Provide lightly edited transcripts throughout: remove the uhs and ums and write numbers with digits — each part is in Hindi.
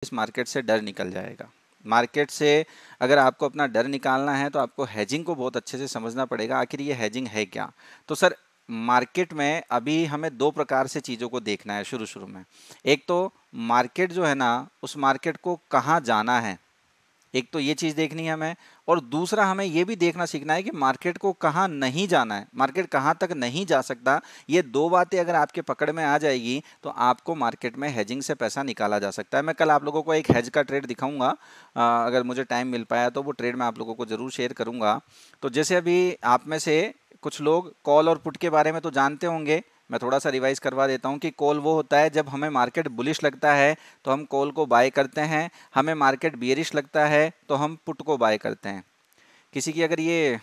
इस मार्केट से डर निकल जाएगा। मार्केट से अगर आपको अपना डर निकालना है तो आपको हेजिंग को बहुत अच्छे से समझना पड़ेगा, आखिर ये हेजिंग है क्या। तो सर मार्केट में अभी हमें दो प्रकार से चीज़ों को देखना है शुरू शुरू में। एक तो मार्केट जो है ना, उस मार्केट को कहाँ जाना है, एक तो ये चीज़ देखनी है हमें। और दूसरा हमें ये भी देखना सीखना है कि मार्केट को कहाँ नहीं जाना है, मार्केट कहाँ तक नहीं जा सकता। ये दो बातें अगर आपके पकड़ में आ जाएगी तो आपको मार्केट में हेजिंग से पैसा निकाला जा सकता है। मैं कल आप लोगों को एक हेज का ट्रेड दिखाऊंगा, अगर मुझे टाइम मिल पाया तो वो ट्रेड मैं आप लोगों को ज़रूर शेयर करूंगा। तो जैसे अभी आप में से कुछ लोग कॉल और पुट के बारे में तो जानते होंगे, मैं थोड़ा सा रिवाइज करवा देता हूँ कि कॉल वो होता है जब हमें मार्केट बुलिश लगता है तो हम कॉल को बाय करते हैं, हमें मार्केट बियरिश लगता है तो हम पुट को बाय करते हैं। किसी की अगर ये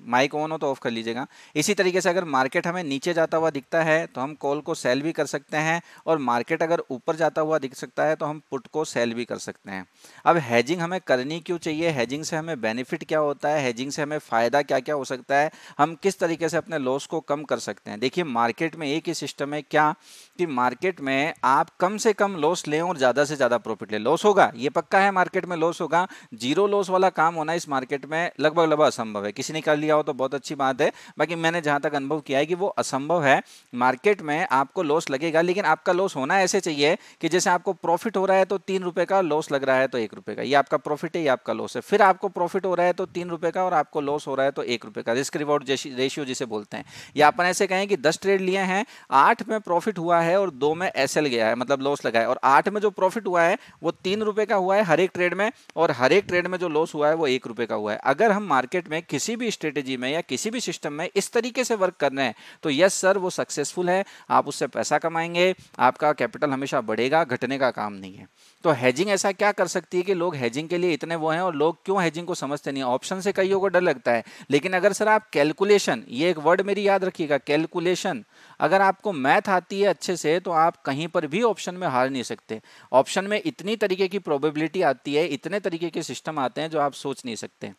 माइक ऑन हो तो ऑफ कर लीजिएगा। इसी तरीके से अगर मार्केट हमें नीचे जाता हुआ दिखता है तो हम कॉल को सेल भी कर सकते हैं, और मार्केट अगर ऊपर जाता हुआ दिख सकता है तो हम पुट को सेल भी कर सकते हैं। अब हेजिंग हमें करनी क्यों चाहिए, हेजिंग से हमें बेनिफिट क्या होता है, हेजिंग से हमें फ़ायदा क्या क्या हो सकता है, हम किस तरीके से अपने लॉस को कम कर सकते हैं। देखिए मार्केट में एक ही सिस्टम है क्या, कि मार्केट में आप कम से कम लॉस लें और ज़्यादा से ज़्यादा प्रॉफिट लें। लॉस होगा, ये पक्का है, मार्केट में लॉस होगा। जीरो लॉस वाला काम होना इस मार्केट में लगभग लगभग असंभव है। किसी ने कर लिया हो तो बहुत अच्छी बात है, बाकी मैंने जहां तक अनुभव किया है कि वो असंभव है। मार्केट में आपको लॉस लगेगा, लेकिन आपका लॉस होना ऐसे चाहिए कि जैसे आपको प्रॉफिट हो रहा है तो 3 रुपए का, लॉस लग रहा है तो 1 रुपए का, ये आपका प्रॉफिट है, ये आपका लॉस है। फिर आपको प्रॉफिट हो रहा है तो 3 रुपए का और आपको लॉस हो रहा है तो 1 रुपए का, रिस्क रिवॉर्ड रेशियो जिसे बोलते हैं। या अपन ऐसे कहें कि 10 ट्रेड लिए हैं, 8 में प्रॉफिट हुआ है और 2 में एसएल गया है, मतलब लॉस लगा है, और 8 में जो प्रॉफिट हुआ है वो 3 रुपए का हुआ है हर एक ट्रेड में, और हर एक ट्रेड में जो लॉस हुआ है वो 1 रुपए का हुआ है। अगर हम मार्केट में किसी भी स्ट्रेटेजी में या किसी भी सिस्टम में इस तरीके से वर्क कर रहे हैं तो यस सर वो सक्सेसफुल है, आप उससे पैसा कमाएंगे, आपका कैपिटल हमेशा बढ़ेगा, घटने का काम नहीं है। तो हेजिंग ऐसा क्या कर सकती है कि लोग हेजिंग के लिए इतने वो हैं, और लोग क्यों हेजिंग को समझते नहीं। ऑप्शन से कईयों को डर लगता है, लेकिन अगर सर आप कैलकुलेशन, ये एक वर्ड मेरी याद रखिएगा, कैलकुलेशन, अगर आपको मैथ आती है अच्छे से तो आप कहीं पर भी ऑप्शन में हार नहीं सकते। ऑप्शन में इतनी तरीके की प्रोबेबिलिटी आती है, इतने तरीके के सिस्टम आते हैं जो आप सोच नहीं सकते।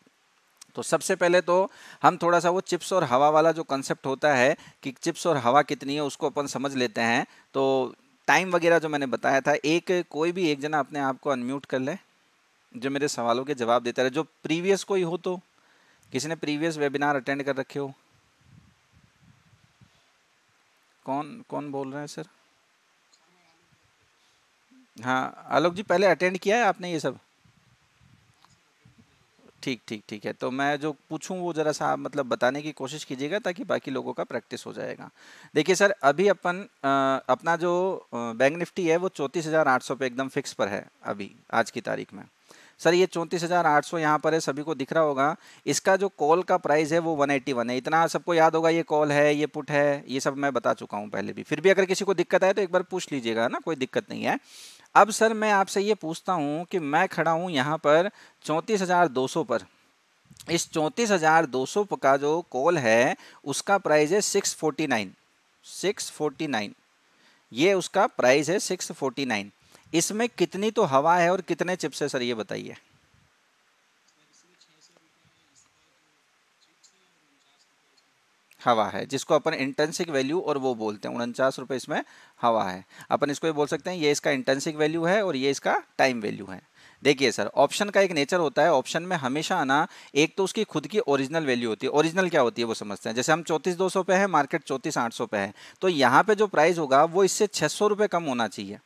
तो सबसे पहले तो हम थोड़ा सा वो चिप्स और हवा वाला जो कंसेप्ट होता है कि चिप्स और हवा कितनी है उसको अपन समझ लेते हैं। तो टाइम वगैरह जो मैंने बताया था, एक कोई भी एक जना अपने आप को अनम्यूट कर ले जो मेरे सवालों के जवाब देता रहे, जो प्रीवियस कोई हो, तो किसी ने प्रीवियस वेबिनार अटेंड कर रखे हो। कौन कौन बोल रहे हैं सर? हाँ आलोक जी, पहले अटेंड किया है आपने ये सब? ठीक ठीक ठीक है, तो मैं जो पूछूं वो जरा सा आप मतलब बताने की कोशिश कीजिएगा ताकि बाकी लोगों का प्रैक्टिस हो जाएगा। देखिए सर अभी अपन अपना जो बैंक निफ्टी है वो 34,800 पे एकदम फिक्स पर है अभी आज की तारीख में। सर ये 34,800 यहाँ पर है, सभी को दिख रहा होगा। इसका जो कॉल का प्राइस है वो 181 है, इतना सबको याद होगा। ये कॉल है, ये पुट है, ये सब मैं बता चुका हूँ पहले भी। फिर भी अगर किसी को दिक्कत आए तो एक बार पूछ लीजिएगा ना, कोई दिक्कत नहीं है। अब सर मैं आपसे ये पूछता हूँ कि मैं खड़ा हूँ यहाँ पर 34,200 पर। इस 34,200 का जो कॉल है उसका प्राइस है 649। 649 ये उसका प्राइस है, 649। इसमें कितनी तो हवा है और कितने चिप्स है सर, ये बताइए। हवा है, जिसको अपन इंटेंसिक वैल्यू और वो बोलते हैं, 49 रुपये इसमें हवा है। अपन इसको ये बोल सकते हैं, ये इसका इंटेंसिक वैल्यू है और ये इसका टाइम वैल्यू है। देखिए सर ऑप्शन का एक नेचर होता है, ऑप्शन में हमेशा आना, एक तो उसकी खुद की ओरिजिनल वैल्यू होती है। ओरिजिनल क्या होती है वो समझते हैं। जैसे हम 34,200 पे है, मार्केट 34,800 पे है, तो यहाँ पे जो प्राइस होगा वो इससे 600 रुपये कम होना चाहिए।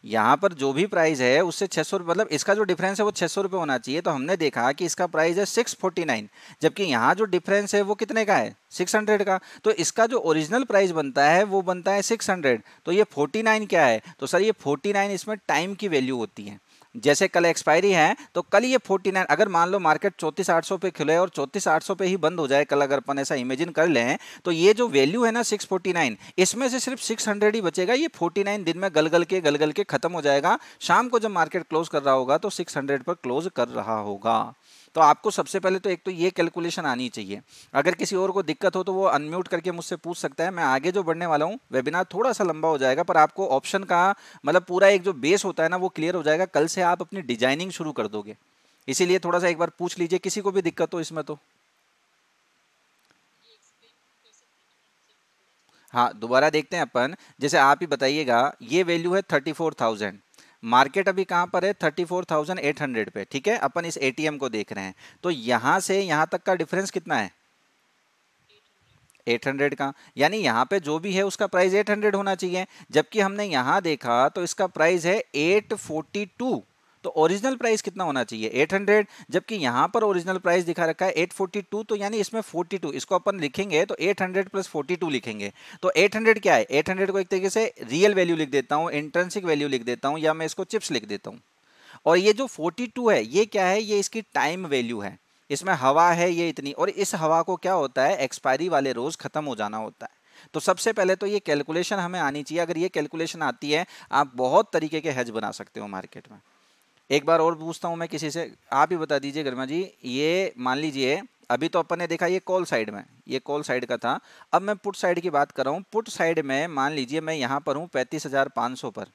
यहाँ पर जो भी प्राइस है उससे 600 रुपये, मतलब इसका जो डिफरेंस है वो 600 रुपये होना चाहिए। तो हमने देखा कि इसका प्राइस है 649, जबकि यहाँ जो डिफरेंस है वो कितने का है, 600 का। तो इसका जो ओरिजिनल प्राइस बनता है वो बनता है 600। तो ये 49 क्या है, तो सर ये 49 इसमें टाइम की वैल्यू होती है। जैसे कल एक्सपायरी है तो कल ये 49, अगर मान लो मार्केट 34,800 पे खुले और 34,800 पे ही बंद हो जाए कल, अगर अपन ऐसा इमेजिन कर लें, तो ये जो वैल्यू है ना 649, इसमें से सिर्फ 600 ही बचेगा। ये 49 दिन में गल गल के खत्म हो जाएगा। शाम को जब मार्केट क्लोज कर रहा होगा तो 600 पर क्लोज कर रहा होगा। तो आपको सबसे पहले तो एक तो ये कैलकुलेशन आनी चाहिए। अगर किसी और को दिक्कत हो तो वो अनम्यूट करके मुझसे पूछ सकता है। मैं आगे जो बढ़ने वाला हूँ, वेबिनार थोड़ा सा लंबा हो जाएगा, पर आपको ऑप्शन का मतलब पूरा एक जो बेस होता है ना वो क्लियर हो जाएगा। कल से आप अपनी डिजाइनिंग शुरू कर दोगे, इसीलिए थोड़ा सा एक बार पूछ लीजिए, किसी को भी दिक्कत हो इसमें तो। हाँ दोबारा देखते हैं अपन। जैसे आप ही बताइएगा, ये वैल्यू है 34,000, मार्केट अभी कहां पर है 34,800 पे, ठीक है, अपन इस एटीएम को देख रहे हैं, तो यहां से यहां तक का डिफरेंस कितना है 800 का, यानी यहाँ पे जो भी है उसका प्राइस 800 होना चाहिए, जबकि हमने यहाँ देखा तो इसका प्राइस है 842, तो ओरिजिनल प्राइस कितना होना चाहिए 800, जबकि यहाँ पर ओरिजिनल प्राइस दिखा रखा है 842, तो यानी इसमें 42, इसको अपन लिखेंगे तो 800 प्लस 42 लिखेंगे, तो 800 क्या है, 800 को एक तरीके से रियल वैल्यू लिख देता हूँ, इंट्रिंसिक वैल्यू लिख देता हूँ, या मैं इसको चिप्स लिख देता हूँ। और ये जो 42 है ये क्या है, ये इसकी टाइम वैल्यू है, इसमें हवा है ये इतनी, और इस हवा को क्या होता है एक्सपायरी वाले रोज खत्म हो जाना होता है। तो सबसे पहले तो ये कैलकुलेशन हमें आनी चाहिए, अगर ये कैलकुलेशन आती है आप बहुत तरीके के हेज बना सकते हो मार्केट में। एक बार और पूछता हूं मैं किसी से, आप ही बता दीजिए गर्मा जी, ये मान लीजिए अभी तो अपन ने देखा ये कॉल साइड में, ये कॉल साइड का था, अब मैं पुट साइड की बात कर रहा हूँ। पुट साइड में मान लीजिए मैं यहाँ पर हूँ 35,500 पर,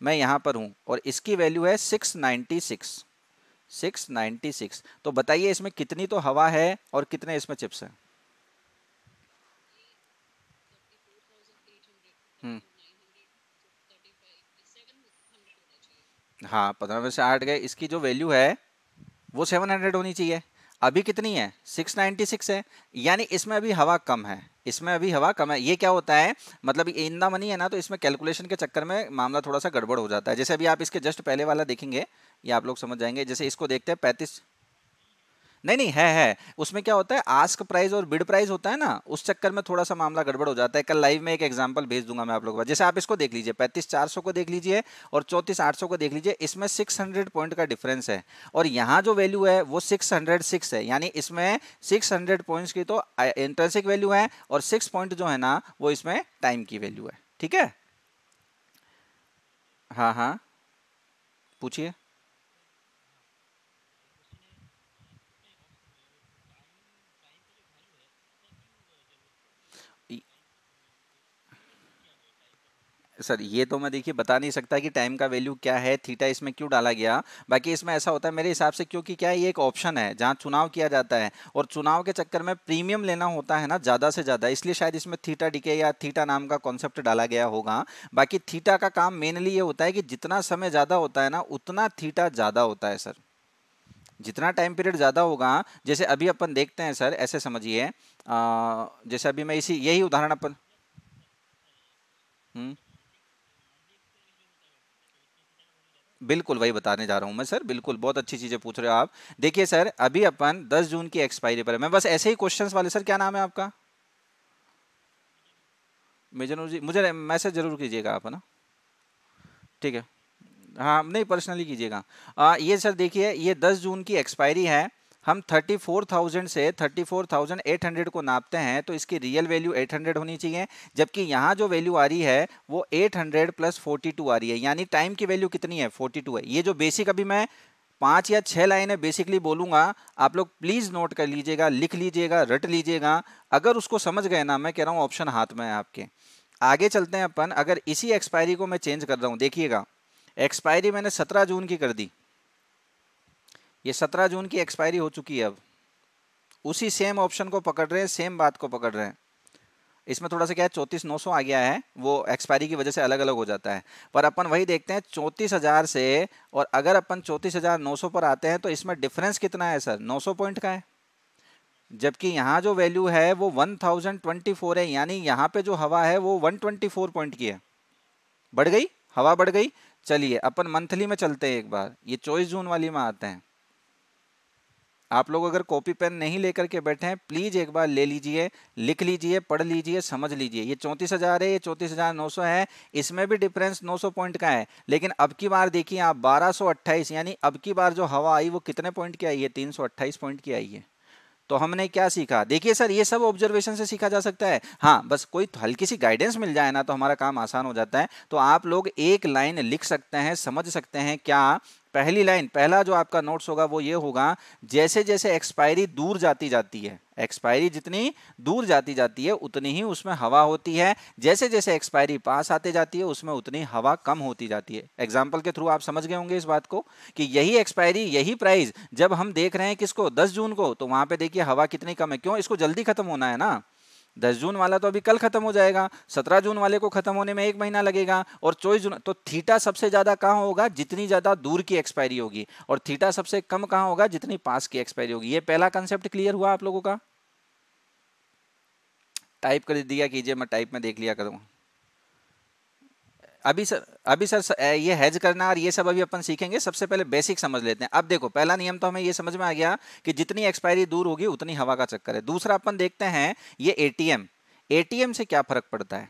मैं यहाँ पर हूँ और इसकी वैल्यू है 696, तो बताइए इसमें कितनी तो हवा है और कितने इसमें चिप्स हैं। हम्म, हाँ 15 में से 8 गए, इसकी जो वैल्यू है वो 700 होनी चाहिए, अभी कितनी है 696 है, यानी इसमें अभी हवा कम है, इसमें अभी हवा कम है। ये क्या होता है, मतलब इन द मनी है ना, तो इसमें कैलकुलेशन के चक्कर में मामला थोड़ा सा गड़बड़ हो जाता है। जैसे अभी आप इसके जस्ट पहले वाला देखेंगे, ये आप लोग समझ जाएंगे, जैसे इसको देखते हैं 35, नहीं नहीं है, उसमें क्या होता है आस्क प्राइस और बिड प्राइस होता है ना, उस चक्कर में थोड़ा सा मामला गड़बड़ हो जाता है। कल लाइव में एक एग्जांपल भेज दूंगा मैं आप लोगों को, जैसे आप इसको देख लीजिए 35,400 को देख लीजिए और 34,800 को देख लीजिए, इसमें 600 पॉइंट का डिफरेंस है, और यहाँ जो वैल्यू है वो 606 है, यानी इसमें 600 पॉइंट्स की तो इंट्रिंसिक वैल्यू है और 6 पॉइंट जो है ना वो इसमें टाइम की वैल्यू है, ठीक है। हाँ हाँ पूछिए। सर ये तो मैं देखिए बता नहीं सकता कि टाइम का वैल्यू क्या है, थीटा इसमें क्यों डाला गया, बाकी इसमें ऐसा होता है मेरे हिसाब से, क्योंकि क्या है ये एक ऑप्शन है जहां चुनाव किया जाता है, और चुनाव के चक्कर में प्रीमियम लेना होता है ना ज़्यादा से ज़्यादा, इसलिए शायद इसमें थीटा डिके या थीटा नाम का कॉन्सेप्ट डाला गया होगा। बाकी थीटा का काम मेनली ये होता है कि जितना समय ज़्यादा होता है ना उतना थीटा ज़्यादा होता है सर, जितना टाइम पीरियड ज़्यादा होगा, जैसे अभी अपन देखते हैं सर, ऐसे समझिए जैसे अभी मैं इसी यही उदाहरण अपन, हम्म, बिल्कुल वही बताने जा रहा हूं मैं सर, बिल्कुल बहुत अच्छी चीजें पूछ रहे हो आप। देखिए सर अभी अपन 10 जून की एक्सपायरी पर है, मैं बस ऐसे ही क्वेश्चंस वाले, सर क्या नाम है आपका, मेजनूर जी, मुझे मैसेज जरूर कीजिएगा आप, है ना, ठीक है, हाँ नहीं पर्सनली कीजिएगा। ये सर देखिए ये 10 जून की एक्सपायरी है, हम 34,000 से 34,800 को नापते हैं, तो इसकी रियल वैल्यू 800 होनी चाहिए, जबकि यहाँ जो वैल्यू आ रही है वो 800 प्लस 42 आ रही है, यानी टाइम की वैल्यू कितनी है 42 है। ये जो बेसिक अभी मैं 5 या 6 लाइनें बेसिकली बोलूंगा, आप लोग प्लीज नोट कर लीजिएगा, लिख लीजिएगा, रट लीजिएगा, अगर उसको समझ गए ना, मैं कह रहा हूँ ऑप्शन हाथ में है आपके। आगे चलते हैं अपन, अगर इसी एक्सपायरी को मैं चेंज कर रहा हूँ, देखिएगा एक्सपायरी मैंने 17 जून की कर दी, ये 17 जून की एक्सपायरी हो चुकी है, अब उसी सेम ऑप्शन को पकड़ रहे हैं, सेम बात को पकड़ रहे हैं, इसमें थोड़ा सा क्या है 34,900 आ गया है, वो एक्सपायरी की वजह से अलग अलग हो जाता है, पर अपन वही देखते हैं 34,000 से, और अगर अपन 34,900 पर आते हैं तो इसमें डिफरेंस कितना है सर 900 पॉइंट का है, जबकि यहाँ जो वैल्यू है वो 1024 है, यानी यहाँ पे जो हवा है वो 124 पॉइंट की है, बढ़ गई, हवा बढ़ गई। चलिए अपन मंथली में चलते हैं, एक बार ये 24 जून वाली में आते हैं। आप लोग अगर कॉपी पेन नहीं लेकर के बैठे हैं प्लीज एक बार ले लीजिए, लिख लीजिए, पढ़ लीजिए, समझ लीजिए, ये 34,000 है, ये 34,900 है, इसमें भी डिफरेंस 900 पॉइंट का है, लेकिन अब की बार देखिए आप 1228, यानी अब की बार जो हवा आई वो कितने पॉइंट की आई है 328 पॉइंट की आई है। तो हमने क्या सीखा, देखिए सर ये सब ऑब्जर्वेशन से सीखा जा सकता है, हाँ बस कोई हल्की सी गाइडेंस मिल जाए ना तो हमारा काम आसान हो जाता है। तो आप लोग एक लाइन लिख सकते हैं, समझ सकते हैं क्या, पहली लाइन, पहला जो आपका नोट्स होगा वो ये होगा, जैसे जैसे एक्सपायरी दूर जाती जाती है, एक्सपायरी जितनी दूर जाती जाती है उतनी ही उसमें हवा होती है, जैसे जैसे एक्सपायरी पास आते जाती है उसमें उतनी हवा कम होती जाती है। एग्जाम्पल के थ्रू आप समझ गए होंगे इस बात को कि यही एक्सपायरी यही प्राइस जब हम देख रहे हैं किसको 10 जून को, तो वहां पे देखिए हवा कितनी कम है, क्यों, इसको जल्दी खत्म होना है ना, 10 जून वाला तो अभी कल खत्म हो जाएगा, 17 जून वाले को खत्म होने में 1 महीना लगेगा, और 24 जून, तो थीटा सबसे ज्यादा कहाँ होगा, जितनी ज्यादा दूर की एक्सपायरी होगी, और थीटा सबसे कम कहाँ होगा, जितनी पास की एक्सपायरी होगी। ये पहला कंसेप्ट क्लियर हुआ आप लोगों का? टाइप कर दिया कीजिए, मैं टाइप में देख लिया करूँगा। अभी सर ये हेज करना और ये सब अभी अपन सीखेंगे, सबसे पहले बेसिक समझ लेते हैं। अब देखो, पहला नियम तो हमें ये समझ में आ गया कि जितनी एक्सपायरी दूर होगी उतनी हवा का चक्कर है। दूसरा अपन देखते हैं ये एटीएम, एटीएम से क्या फर्क पड़ता है।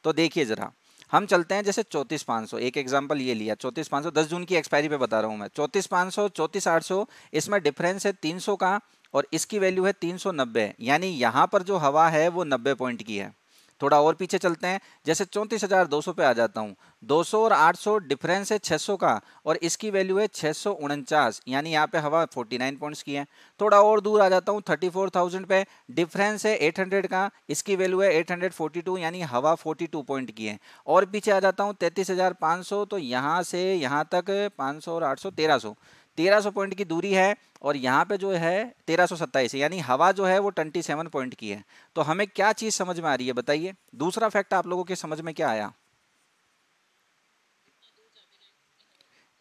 तो देखिए जरा, हम चलते हैं जैसे 34,500, एक एग्जांपल ये लिया 34,500, 10 जून की एक्सपायरी पे बता रहा हूँ मैं। 34,500, 34,800, इसमें डिफरेंस है 300 का, और इसकी वैल्यू है 390, यानी यहाँ पर जो हवा है वो 90 पॉइंट की है। थोड़ा और पीछे चलते हैं, जैसे 34,200 पे आ जाता हूँ, 200 और 800 डिफरेंस है 600 का, और इसकी वैल्यू है 649, यानी यहाँ पे हवा 49 पॉइंट्स की है। थोड़ा और दूर आ जाता हूँ 34,000 पे, डिफरेंस है 800 का, इसकी वैल्यू है 842, यानी हवा 42 पॉइंट की है। और पीछे आ जाता हूँ 33,500, तो यहाँ से यहाँ तक 500 और 800 1300 पॉइंट की दूरी है, और यहाँ पे जो है 1327, यानी हवा जो है वो 27 पॉइंट की है। तो हमें क्या चीज समझ में आ रही है बताइए, दूसरा फैक्ट आप लोगों के समझ में क्या आया?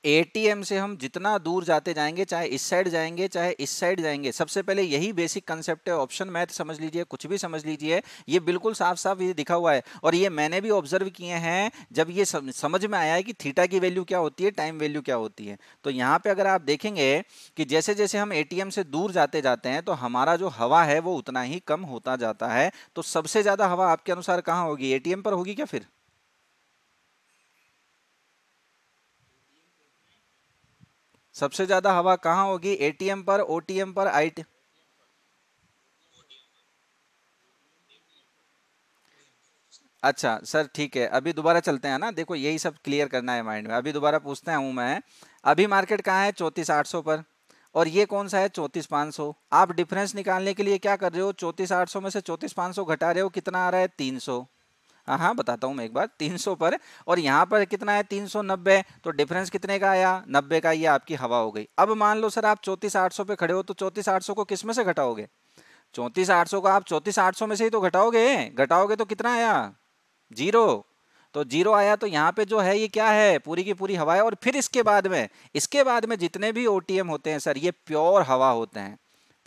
एटीएम से हम जितना दूर जाते जाएंगे, चाहे इस साइड जाएंगे चाहे इस साइड जाएंगे, सबसे पहले यही बेसिक कंसेप्ट है। ऑप्शन मैथ समझ लीजिए, कुछ भी समझ लीजिए, ये बिल्कुल साफ साफ ये दिखा हुआ है, और ये मैंने भी ऑब्जर्व किए हैं जब ये समझ में आया है कि थीटा की वैल्यू क्या होती है, टाइम वैल्यू क्या होती है। तो यहाँ पे अगर आप देखेंगे कि जैसे जैसे हम एटीएम से दूर जाते जाते हैं तो हमारा जो हवा है वो उतना ही कम होता जाता है। तो सबसे ज्यादा हवा आपके अनुसार कहाँ होगी, एटीएम पर होगी क्या फिर? सबसे ज्यादा हवा कहाँ होगी, एटीएम पर, ओटीएम पर, आई? अच्छा सर, ठीक है, अभी दोबारा चलते हैं ना, देखो यही सब क्लियर करना है माइंड में। अभी दोबारा पूछते हूँ मैं, अभी मार्केट कहाँ है, 34,800 पर, और ये कौन सा है, 34,500। आप डिफरेंस निकालने के लिए क्या कर रहे हो, 34,800 में से 34,500 घटा रहे हो, कितना आ रहा है, 300। हाँ हाँ, बताता हूँ मैं एक बार, 300 पर, और यहाँ पर कितना है, 390, तो डिफरेंस कितने का आया, 90 का, ये आपकी हवा हो गई। अब मान लो सर आप 34,800 पे खड़े हो, तो 34,800 को किस में से घटाओगे, 34,800 को आप 34,800 में से ही तो घटाओगे, घटाओगे तो कितना आया, जीरो। तो जीरो आया, तो यहाँ पे जो है ये क्या है, पूरी की पूरी हवा है। और फिर इसके बाद में जितने भी ओटीएम होते हैं सर, ये प्योर हवा होते हैं।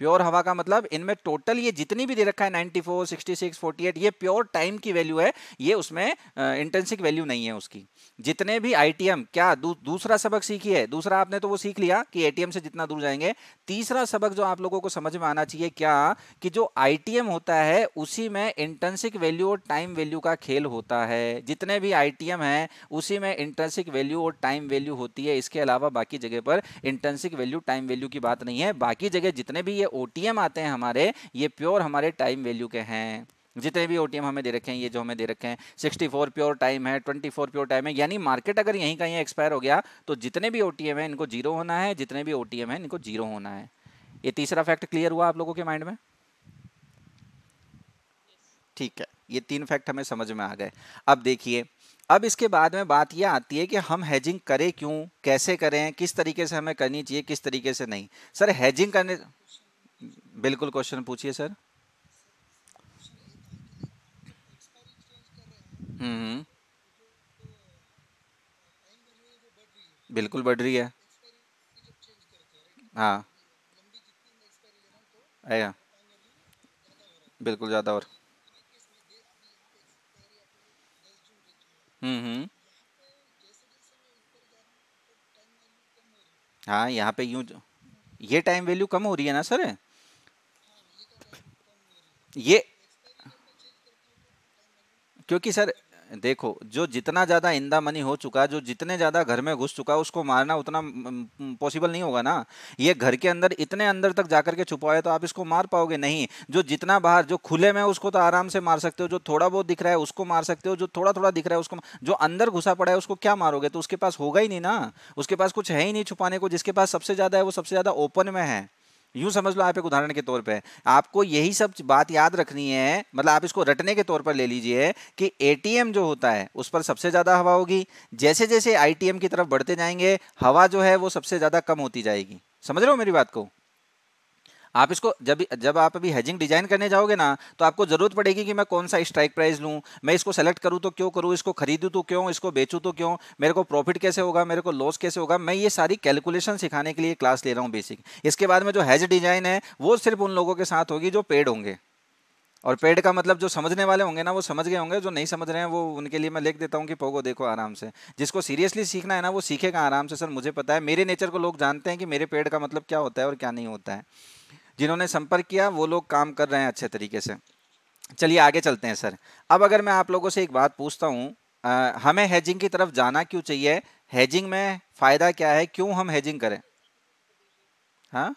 प्योर हवा का मतलब इनमें टोटल ये जितनी भी दे रखा है 94, 66, 48, ये प्योर टाइम की वैल्यू है, ये उसमें इंट्रिंसिक वैल्यू नहीं है उसकी। जितने भी आईटीएम, क्या दूसरा सबक सीखिए, दूसरा आपने तो वो सीख लिया कि एटीएम से जितना दूर जाएंगे। तीसरा सबक जो आप लोगों को समझ में आना चाहिए क्या, कि जो आईटीएम होता है उसी में इंट्रिंसिक वैल्यू और टाइम वैल्यू का खेल होता है। जितने भी आईटीएम हैं उसी में इंट्रिंसिक वैल्यू और टाइम वैल्यू होती है, इसके अलावा बाकी जगह पर इंट्रिंसिक वैल्यू टाइम वैल्यू की बात नहीं है। बाकी जगह जितने भी ये ओटीएम आते हैं हमारे, ये प्योर हमारे टाइम वैल्यू के हैं। जितने भी ओटीएम हमें दे रखे हैं, ये जो हमें दे रखे हैं, 64 प्योर टाइम है, 24 प्योर टाइम है, यानी मार्केट अगर यहीं कहीं एक्सपायर हो गया तो जितने भी ओटीएम है इनको जीरो होना है, जितने भी ओटीएम है इनको जीरो होना है। ये तीसरा फैक्ट क्लियर हुआ आप लोगों के माइंड में? ठीक है, ये तीन फैक्ट हमें समझ में आ गए। अब देखिए, अब इसके बाद में बात ये आती है कि हम हेजिंग करें क्यों, कैसे करें, किस तरीके से हमें करनी चाहिए, किस तरीके से नहीं। सर हेजिंग करने, बिल्कुल क्वेश्चन पूछिए सर। हम्म, बिल्कुल बढ़ रही है। हाँ, आया, बिल्कुल ज़्यादा। और हम्म, हाँ यहाँ पे यूं ये टाइम वैल्यू कम हो रही है ना सर, ये क्योंकि सर देखो, जो जितना ज्यादा इंदा मनी हो चुका, जो जितने ज्यादा घर में घुस चुका, उसको मारना उतना पॉसिबल नहीं होगा ना। ये घर के अंदर इतने अंदर तक जाकर के छुपा है, तो आप इसको मार पाओगे नहीं। जो जितना बाहर, जो खुले में, उसको तो आराम से मार सकते हो, जो थोड़ा बहुत दिख रहा है उसको मार सकते हो, जो थोड़ा थोड़ा दिख रहा है उसको जो अंदर घुसा पड़ा है उसको क्या मारोगे, तो उसके पास होगा ही नहीं ना। उसके पास कुछ है ही नहीं छुपाने को, जिसके पास सबसे ज्यादा है वो सबसे ज्यादा ओपन में है। यूं समझ लो, आप एक उदाहरण के तौर पे, आपको यही सब बात याद रखनी है, मतलब आप इसको रटने के तौर पर ले लीजिए कि एटीएम जो होता है उस पर सबसे ज्यादा हवा होगी, जैसे जैसे आईटीएम की तरफ बढ़ते जाएंगे हवा जो है वो सबसे ज्यादा कम होती जाएगी। समझ रहे हो मेरी बात को? आप इसको जब जब आप अभी हेजिंग डिजाइन करने जाओगे ना, तो आपको जरूरत पड़ेगी कि मैं कौन सा स्ट्राइक प्राइस लूं, मैं इसको सेलेक्ट करूं तो क्यों करूं, इसको खरीदूं तो क्यों, इसको बेचूं तो क्यों, मेरे को प्रॉफिट कैसे होगा, मेरे को लॉस कैसे होगा। मैं ये सारी कैलकुलेशन सिखाने के लिए क्लास ले रहा हूं बेसिक। इसके बाद में जो हेज डिजाइन है वो सिर्फ उन लोगों के साथ होगी जो पेड होंगे। और पेड का मतलब जो समझने वाले होंगे ना वो समझ गए होंगे, जो नहीं समझ रहे हैं वो उनके लिए मैं लिख देता हूँ कि पोगो देखो आराम से। जिसको सीरियसली सीखना है ना वो सीखेगा आराम से। सर मुझे पता है, मेरे नेचर को लोग जानते हैं कि मेरे पेड का मतलब क्या होता है और क्या नहीं होता है। जिन्होंने संपर्क किया वो लोग काम कर रहे हैं अच्छे तरीके से। चलिए आगे चलते हैं सर। अब अगर मैं आप लोगों से एक बात पूछता हूँ, हमें हेजिंग की तरफ जाना क्यों चाहिए, हेजिंग में फायदा क्या है, क्यों हम हेजिंग करें? हाँ,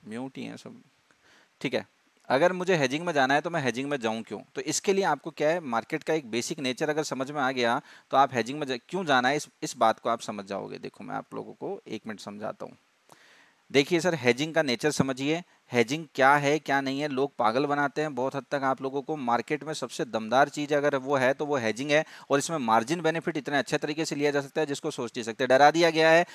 म्यूट ही है सब। ठीक है। अगर मुझे हेजिंग में जाना है तो मैं हेजिंग में जाऊं क्यों, तो इसके लिए आपको क्या है, मार्केट का एक बेसिक नेचर अगर समझ में आ गया तो आप हेजिंग में क्यों जाना है इस बात को आप समझ जाओगे। देखो मैं आप लोगों को एक मिनट समझाता हूँ। देखिए सर, हेजिंग का नेचर समझिए। हेजिंग क्या है क्या नहीं है, लोग पागल बनाते हैं बहुत हद तक आप लोगों को। मार्केट में सबसे दमदार चीज अगर वो है तो वो हेजिंग है। और इसमें मार्जिन बेनिफिट इतने अच्छे तरीके से लिया जा सकता है जिसको सोच नहीं सकते। डरा दिया गया है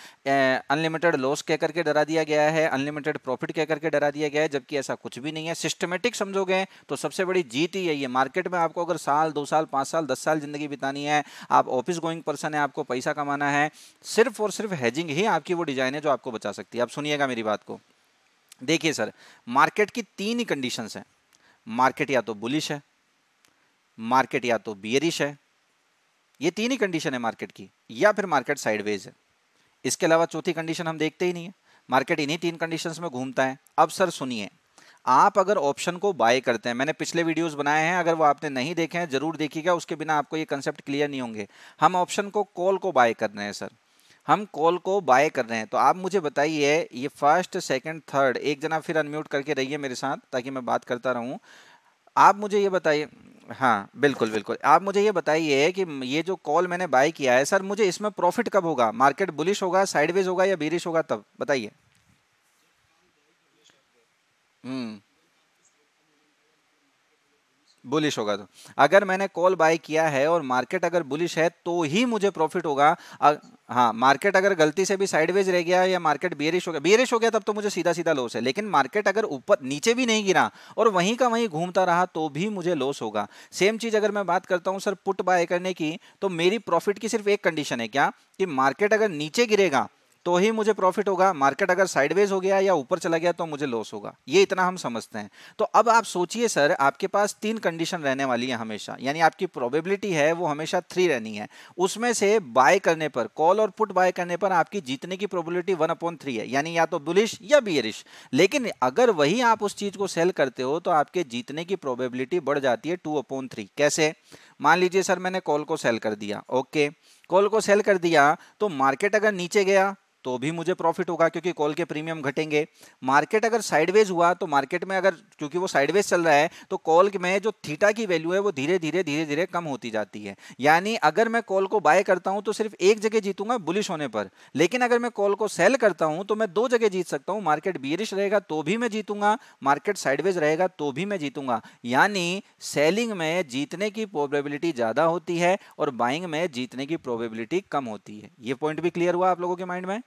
अनलिमिटेड लॉस कह करके, डरा दिया गया है अनलिमिटेड प्रॉफिट कह करके, डरा दिया गया है, जबकि ऐसा कुछ भी नहीं है। सिस्टमेटिक समझोगे तो सबसे बड़ी जीत ही यही है मार्केट में। आपको अगर साल 2 साल 5 साल 10 साल जिंदगी बितानी है, आप ऑफिस गोइंग पर्सन है, आपको पैसा कमाना है, सिर्फ और सिर्फ हेजिंग ही आपकी वो डिजाइन है जो आपको बचा सकती है। आप सुनिएगा मेरी बात को। देखिए सर, मार्केट की तीन ही कंडीशंस हैं। मार्केट या तो बुलिश है, मार्केट या तो बियरिश है, ये तीन ही कंडीशन है मार्केट की, या फिर मार्केट साइडवेज है। इसके अलावा चौथी कंडीशन हम देखते ही नहीं है। मार्केट इन्हीं तीन कंडीशंस में घूमता है। अब सर सुनिए, आप अगर ऑप्शन को बाय करते हैं, मैंने पिछले वीडियोस बनाए हैं, अगर वो आपने नहीं देखे हैं जरूर देखिएगा, उसके बिना आपको ये कंसेप्ट क्लियर नहीं होंगे। हम ऑप्शन को कॉल को बाय कर रहे हैं सर, हम कॉल को बाय कर रहे हैं। तो आप मुझे बताइए, ये फर्स्ट सेकंड थर्ड, एक जना फिर अनम्यूट करके रहिए मेरे साथ ताकि मैं बात करता रहूं। आप मुझे ये बताइए, हाँ बिल्कुल बिल्कुल, आप मुझे ये बताइए कि ये जो कॉल मैंने बाय किया है सर, मुझे इसमें प्रॉफिट कब होगा, मार्केट बुलिश होगा, साइडवेज होगा या बेरिश होगा, तब बताइए। हम्म, बुलिश होगा। तो अगर मैंने कॉल बाय किया है और मार्केट अगर बुलिश है तो ही मुझे प्रॉफिट होगा। हाँ, मार्केट अगर गलती से भी साइडवेज रह गया या मार्केट बियरिश हो गया, बियरिश हो गया तब तो मुझे सीधा सीधा लॉस है। लेकिन मार्केट अगर ऊपर नीचे भी नहीं गिरा और वहीं का वहीं घूमता रहा तो भी मुझे लॉस होगा। सेम चीज अगर मैं बात करता हूं सर पुट बाय करने की, तो मेरी प्रॉफिट की सिर्फ एक कंडीशन है, क्या, कि मार्केट अगर नीचे गिरेगा तो ही मुझे प्रॉफिट होगा, मार्केट अगर साइडवेज हो गया या ऊपर चला गया तो मुझे लॉस होगा। ये इतना हम समझते हैं। तो अब आप सोचिए सर, आपके पास तीन कंडीशन रहने वाली है हमेशा, यानी आपकी प्रोबेबिलिटी है वो हमेशा 3 रहनी है। उसमें से बाय करने पर, कॉल और पुट बाय करने पर आपकी जीतने की प्रोबेबिलिटी 1/3 है, यानी या तो बुलिश या बियरिश। लेकिन अगर वही आप उस चीज को सेल करते हो तो आपके जीतने की प्रोबेबिलिटी बढ़ जाती है 2/3। कैसे? मान लीजिए सर मैंने कॉल को सेल कर दिया, ओके, कॉल को सेल कर दिया तो मार्केट अगर नीचे गया तो भी मुझे प्रॉफिट होगा क्योंकि कॉल के प्रीमियम घटेंगे। मार्केट अगर साइडवेज हुआ तो मार्केट में अगर, क्योंकि वो साइडवेज चल रहा है, तो कॉल में जो थीटा की वैल्यू है वो धीरे धीरे कम होती जाती है। यानी अगर मैं कॉल को बाय करता हूं तो सिर्फ एक जगह जीतूंगा बुलिश होने पर, लेकिन अगर मैं कॉल को सेल करता हूं तो मैं दो जगह जीत सकता हूं। मार्केट बियरिश रहेगा तो भी मैं जीतूंगा, मार्केट साइडवेज रहेगा तो भी मैं जीतूंगा। यानी सेलिंग में जीतने की प्रोबेबिलिटी ज्यादा होती है और बाइंग में जीतने की प्रोबेबिलिटी कम होती है। ये पॉइंट भी क्लियर हुआ आप लोगों के माइंड में?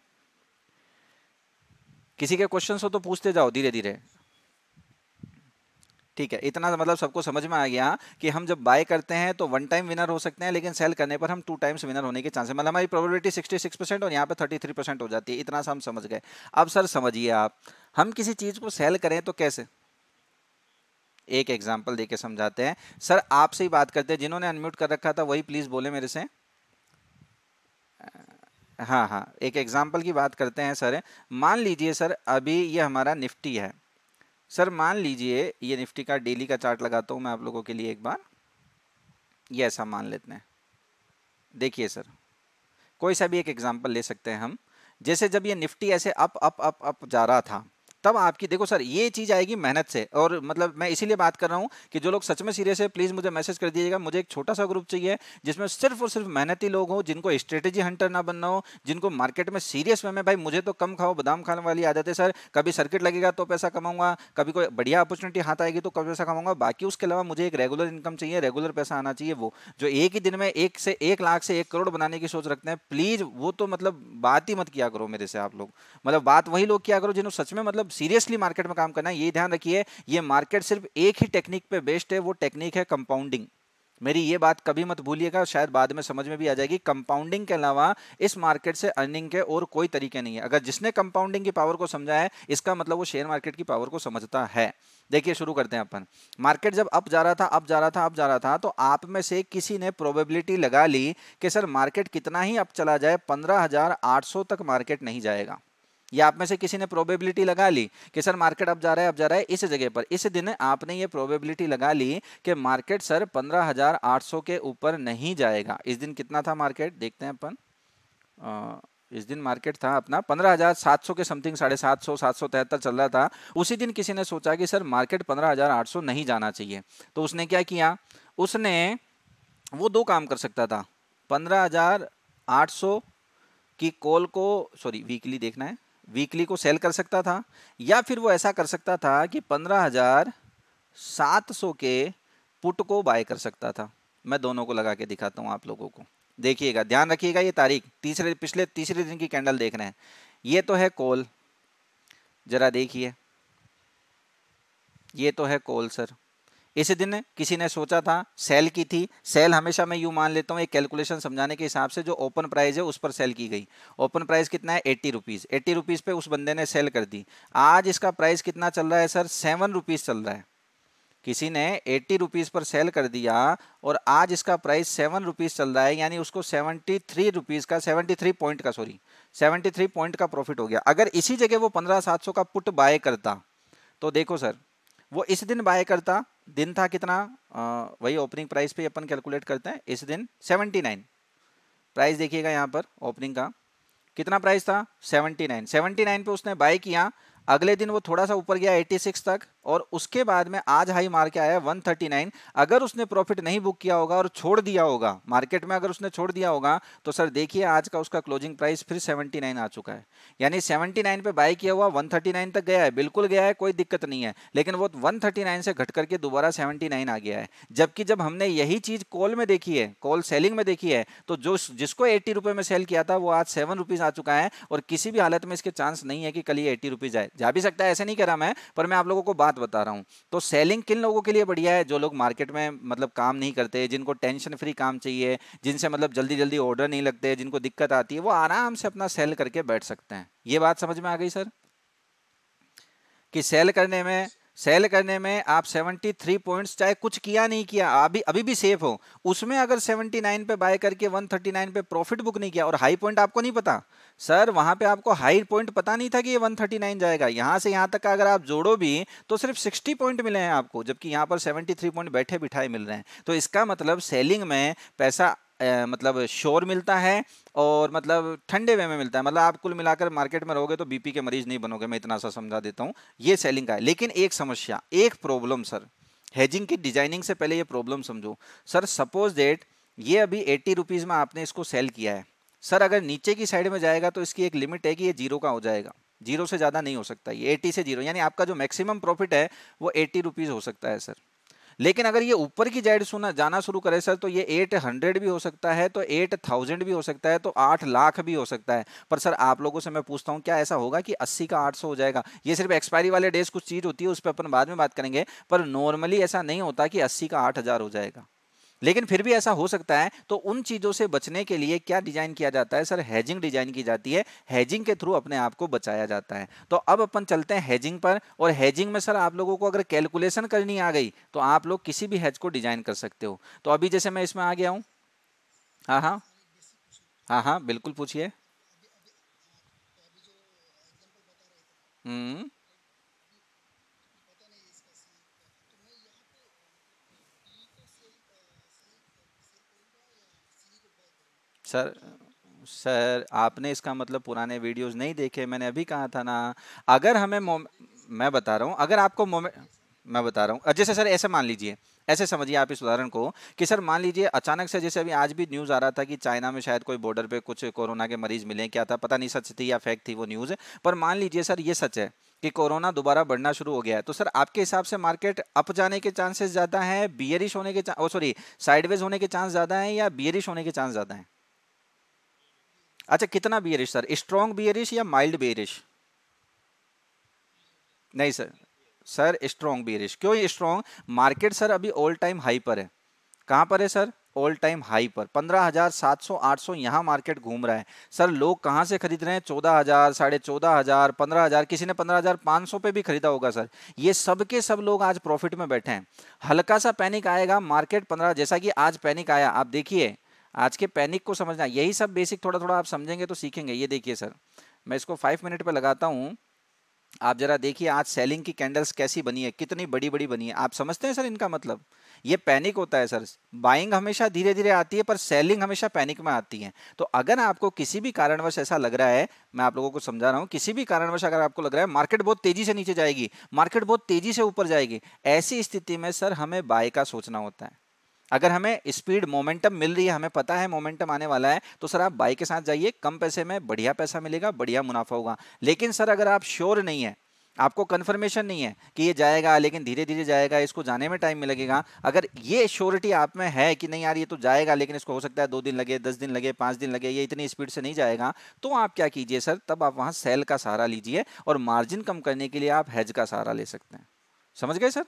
किसी के क्वेश्चंस हो तो पूछते जाओ धीरे धीरे। ठीक है, इतना मतलब सबको समझ में आ गया कि हम जब बाय करते हैं तो वन टाइम विनर हो सकते हैं, लेकिन सेल करने पर हम 2 टाइम्स विनर होने के चांस है। मतलब हमारी प्रोबेबिलिटी 66% और यहाँ पे 33% हो जाती है। इतना सा हम समझ गए। अब सर समझिए आप, हम किसी चीज को सेल करें तो कैसे, एक एग्जाम्पल देके समझाते हैं। सर आपसे ही बात करते हैं, जिन्होंने अनम्यूट कर रखा था वही प्लीज बोले मेरे से। हाँ हाँ, एक एग्जाम्पल की बात करते हैं सर। मान लीजिए सर अभी ये हमारा निफ्टी है। सर मान लीजिए ये निफ्टी का डेली का चार्ट लगाता हूं मैं आप लोगों के लिए एक बार, ये ऐसा मान लेते हैं। देखिए सर, कोई सा भी एक एग्जांपल ले सकते हैं हम। जैसे जब ये निफ्टी ऐसे अप अप अप अप जा रहा था, तब आपकी देखो सर ये चीज आएगी मेहनत से। और मतलब मैं इसीलिए बात कर रहा हूं कि जो लोग सच में सीरियस है प्लीज मुझे मैसेज कर दीजिएगा। मुझे एक छोटा सा ग्रुप चाहिए जिसमें सिर्फ और सिर्फ मेहनती लोग हो, जिनको स्ट्रेटेजी हंटर ना बनना हो, जिनको मार्केट में सीरियस में भाई मुझे तो कम खाओ बादाम खाने वाली आदत है सर, कभी सर्किट लगेगा तो पैसा कमाऊंगा, कभी कोई बढ़िया अपॉर्चुनिटी हाथ आएगी तो कभी पैसा कमाऊंगा, बाकी उसके अलावा मुझे एक रेगुलर इनकम चाहिए, रेगुलर पैसा आना चाहिए। वो जो एक ही दिन में 1 लाख से 1 करोड़ बनाने की सोच रखते हैं, प्लीज वो तो मतलब बात ही मत किया करो मेरे से आप लोग। मतलब बात वही लोग किया करो जिन्होंने सच में मतलब सीरियसली मार्केट में काम करना है। ये ध्यान रखिए ये मार्केट सिर्फ एक ही टेक्निक पे बेस्ड है, वो टेक्निक है कंपाउंडिंग। मेरी ये बात कभी मत भूलिएगा, शायद बाद में समझ में भी आ जाएगी। कंपाउंडिंग के अलावा इस मार्केट से अर्निंग के और कोई तरीके नहीं है। अगर जिसने कंपाउंडिंग की पावर को समझा है इसका मतलब वो शेयर मार्केट की पावर को समझता है। देखिए शुरू करते हैं अपन। मार्केट जब अप जा रहा था अप जा रहा था अप जा रहा था तो आप में से किसी ने प्रोबेबिलिटी लगा ली कि सर मार्केट कितना ही अप चला जाए 15,800 तक मार्केट नहीं जाएगा। या आप में से किसी ने प्रोबेबिलिटी लगा ली कि सर मार्केट अब जा रहा है अब जा रहा है इस जगह पर, इस दिन आपने ये प्रोबेबिलिटी लगा ली कि मार्केट सर 15,800 के ऊपर नहीं जाएगा। इस दिन कितना था मार्केट देखते हैं अपन। इस दिन मार्केट था अपना 15,700 के समथिंग, 750 773 चल रहा था। उसी दिन किसी ने सोचा कि सर मार्केट 15,800 नहीं जाना चाहिए, तो उसने क्या किया, उसने वो दो काम कर सकता था। 15,800 की कॉल को, सॉरी वीकली देखना है, वीकली को सेल कर सकता था, या फिर वो ऐसा कर सकता था कि 15,700 के पुट को बाय कर सकता था। मैं दोनों को लगा के दिखाता हूं आप लोगों को, देखिएगा ध्यान रखिएगा। ये तारीख तीसरे दिन की कैंडल देख रहे हैं, ये तो है कॉल, जरा देखिए ये तो है कॉल सर। इस दिन किसी ने सोचा था, सेल की थी, सेल हमेशा मैं यूं मान लेता हूं एक कैलकुलेशन समझाने के हिसाब से, जो ओपन प्राइस है उस पर सेल की गई। ओपन प्राइस कितना है 80 रुपीज, 80 रुपीज पे उस बंदे ने सेल कर दी। आज इसका प्राइस कितना चल रहा है सर 7 रुपीज चल रहा है। किसी ने 80 रुपीज पर सेल कर दिया और आज इसका प्राइस 7 रुपीज चल रहा है, यानी उसको 73 रुपीज का 73 पॉइंट का सॉरी 73 पॉइंट का प्रॉफिट हो गया। अगर इसी जगह वो 15,700 का पुट बाय करता तो देखो सर वो इस दिन बाय करता, दिन था कितना, वही ओपनिंग प्राइस पे अपन कैलकुलेट करते हैं। इस दिन 79 प्राइस देखिएगा यहाँ पर ओपनिंग का कितना प्राइस था 79, 79 पे उसने बाय किया। अगले दिन वो थोड़ा सा ऊपर गया 86 तक और उसके बाद में आज हाई मार के आया 139। अगर उसने प्रॉफिट नहीं बुक किया होगा और छोड़ दिया होगा मार्केट में, अगर उसने छोड़ दिया होगा तो सर देखिए आज का उसका क्लोजिंग प्राइस फिर 79 आ चुका है। यानी 79 पे बाय किया हुआ 139 तक गया है, बिल्कुल गया है, कोई दिक्कत नहीं है, लेकिन वो 139 से घट करके दोबारा 79 आ गया है। जबकि जब हमने यही चीज कॉल में देखी है, कॉल सेलिंग में देखी है, तो जो जिसको 80 रुपए में सेल किया था वो आज 7 रुपीज आ चुका है। और किसी भी हालत में इसके चांस नहीं है कि कल ये 80 रुपीज आए, जा भी सकता है, ऐसे नहीं कह रहा मैं, पर मैं आप लोगों को बात बता रहा हूं। तो सेलिंग किन लोगों के लिए बढ़िया है, जो लोग मार्केट में मतलब काम नहीं करते, जिनको टेंशन फ्री काम चाहिए, जिनसे मतलब जल्दी जल्दी ऑर्डर नहीं लगते, जिनको दिक्कत आती है, वो आराम से अपना सेल करके बैठ सकते हैं। ये बात समझ में आ गई सर कि सेल करने में आप 73 पॉइंट्स चाहे कुछ किया नहीं किया अभी अभी भी सेफ हो, उसमें अगर 79 पे बाय करके 139 पे प्रॉफिट बुक नहीं किया और हाई पॉइंट आपको नहीं पता, सर वहां पे आपको हाई पॉइंट पता नहीं था कि ये 139 जाएगा, यहां से यहां तक का अगर आप जोड़ो भी तो सिर्फ 60 पॉइंट मिले हैं आपको, जबकि यहां पर 73 पॉइंट बैठे बिठाए मिल रहे हैं। तो इसका मतलब सेलिंग में पैसा मतलब श्योर मिलता है और मतलब ठंडे वे में मिलता है। मतलब आप कुल मिलाकर मार्केट में रहोगे तो बीपी के मरीज नहीं बनोगे, मैं इतना सा समझा देता हूं। ये सेलिंग का है। लेकिन एक समस्या, एक प्रॉब्लम सर, हेजिंग की डिजाइनिंग से पहले ये प्रॉब्लम समझो। सर सपोज डेट ये अभी 80 रुपीज में आपने इसको सेल किया है, सर अगर नीचे की साइड में जाएगा तो इसकी एक लिमिट है कि ये जीरो का हो जाएगा, जीरो से ज्यादा नहीं हो सकता, ये 80 से जीरो, यानी आपका जो मैक्सिमम प्रॉफिट है वो 80 रुपीज हो सकता है सर। लेकिन अगर ये ऊपर की साइड सुना जाना शुरू करे सर तो ये 800 भी हो सकता है, तो 8000 भी हो सकता है, तो 8 लाख भी हो सकता है। पर सर आप लोगों से मैं पूछता हूं क्या ऐसा होगा कि 80 का 800 हो जाएगा? ये सिर्फ एक्सपायरी वाले डेज कुछ चीज होती है, उस पर अपन बाद में बात करेंगे, पर नॉर्मली ऐसा नहीं होता कि 80 का 8000 हो जाएगा। लेकिन फिर भी ऐसा हो सकता है, तो उन चीजों से बचने के लिए क्या डिजाइन किया जाता है सर? हेजिंग डिजाइन की जाती है, हेजिंग के थ्रू अपने आप को बचाया जाता है। तो अब अपन चलते हैं हेजिंग पर, और हेजिंग में सर आप लोगों को अगर कैलकुलेशन करनी आ गई तो आप लोग किसी भी हेज को डिजाइन कर सकते हो। तो अभी जैसे मैं इसमें आ गया हूं, हाँ हाँ, हाँ हाँ बिल्कुल पूछिए। हम्म। सर सर आपने इसका मतलब पुराने वीडियोस नहीं देखे, मैंने अभी कहा था ना। अगर हमें मैं बता रहा हूं, अगर आपको मोमेंट, मैं बता रहा हूं जैसे सर ऐसे मान लीजिए, ऐसे समझिए आप इस उदाहरण को कि सर मान लीजिए अचानक से, जैसे अभी आज भी न्यूज आ रहा था कि चाइना में शायद कोई बॉर्डर पे कुछ कोरोना के मरीज मिले, क्या था पता नहीं, सच थी या फेक थी वो न्यूज, पर मान लीजिए सर ये सच है कि कोरोना दोबारा बढ़ना शुरू हो गया है, तो सर आपके हिसाब से मार्केट अप जाने के चांसेस ज्यादा हैं, बियरिश होने के सॉरी साइडवेज होने के चांस ज्यादा हैं, या बियरिश होने के चांस ज्यादा हैं? अच्छा, कितना बियरिश सर, स्ट्रॉन्ग बियरिश या माइल्ड बियरिश? नहीं सर, सर स्ट्रॉन्ग बियरिश। क्यों ये स्ट्रॉन्ग? मार्केट सर अभी ऑल टाइम हाई पर है। कहां पर है सर? ऑल टाइम हाई पर 15,700 800 यहां मार्केट घूम रहा है। सर लोग कहां से खरीद रहे हैं? 14,000, 14,500, 15,000, किसी ने 15,500 पे भी खरीदा होगा सर। ये सब के सब लोग आज प्रॉफिट में बैठे हैं। हल्का सा पैनिक आएगा, मार्केट 15, जैसा कि आज पैनिक आया, आप देखिए आज के पैनिक को समझना, यही सब बेसिक थोड़ा थोड़ा आप समझेंगे तो सीखेंगे। ये देखिए सर, मैं इसको 5 मिनट पे लगाता हूं, आप जरा देखिए आज सेलिंग की कैंडल्स कैसी बनी है, कितनी बड़ी बड़ी बनी है। आप समझते हैं सर इनका मतलब? ये पैनिक होता है सर। बाइंग हमेशा धीरे धीरे आती है, पर सेलिंग हमेशा पैनिक में आती है। तो अगर आपको किसी भी कारणवश ऐसा लग रहा है, मैं आप लोगों को समझा रहा हूं, किसी भी कारणवश अगर आपको लग रहा है मार्केट बहुत तेजी से नीचे जाएगी, मार्केट बहुत तेजी से ऊपर जाएगी, ऐसी स्थिति में सर हमें बाय का सोचना होता है। अगर हमें स्पीड मोमेंटम मिल रही है, हमें पता है मोमेंटम आने वाला है, तो सर आप बाय के साथ जाइए, कम पैसे में बढ़िया पैसा मिलेगा, बढ़िया मुनाफा होगा। लेकिन सर अगर आप श्योर नहीं है, आपको कंफर्मेशन नहीं है कि ये जाएगा, लेकिन धीरे धीरे जाएगा, इसको जाने में टाइम लगेगा, अगर ये श्योरिटी आप में है कि नहीं यार ये तो जाएगा, लेकिन इसको हो सकता है 2 दिन लगे, 10 दिन लगे, 5 दिन लगे, ये इतनी स्पीड से नहीं जाएगा, तो आप क्या कीजिए सर, तब आप वहां सेल का सहारा लीजिए, और मार्जिन कम करने के लिए आप हेज का सहारा ले सकते हैं। समझ गए सर?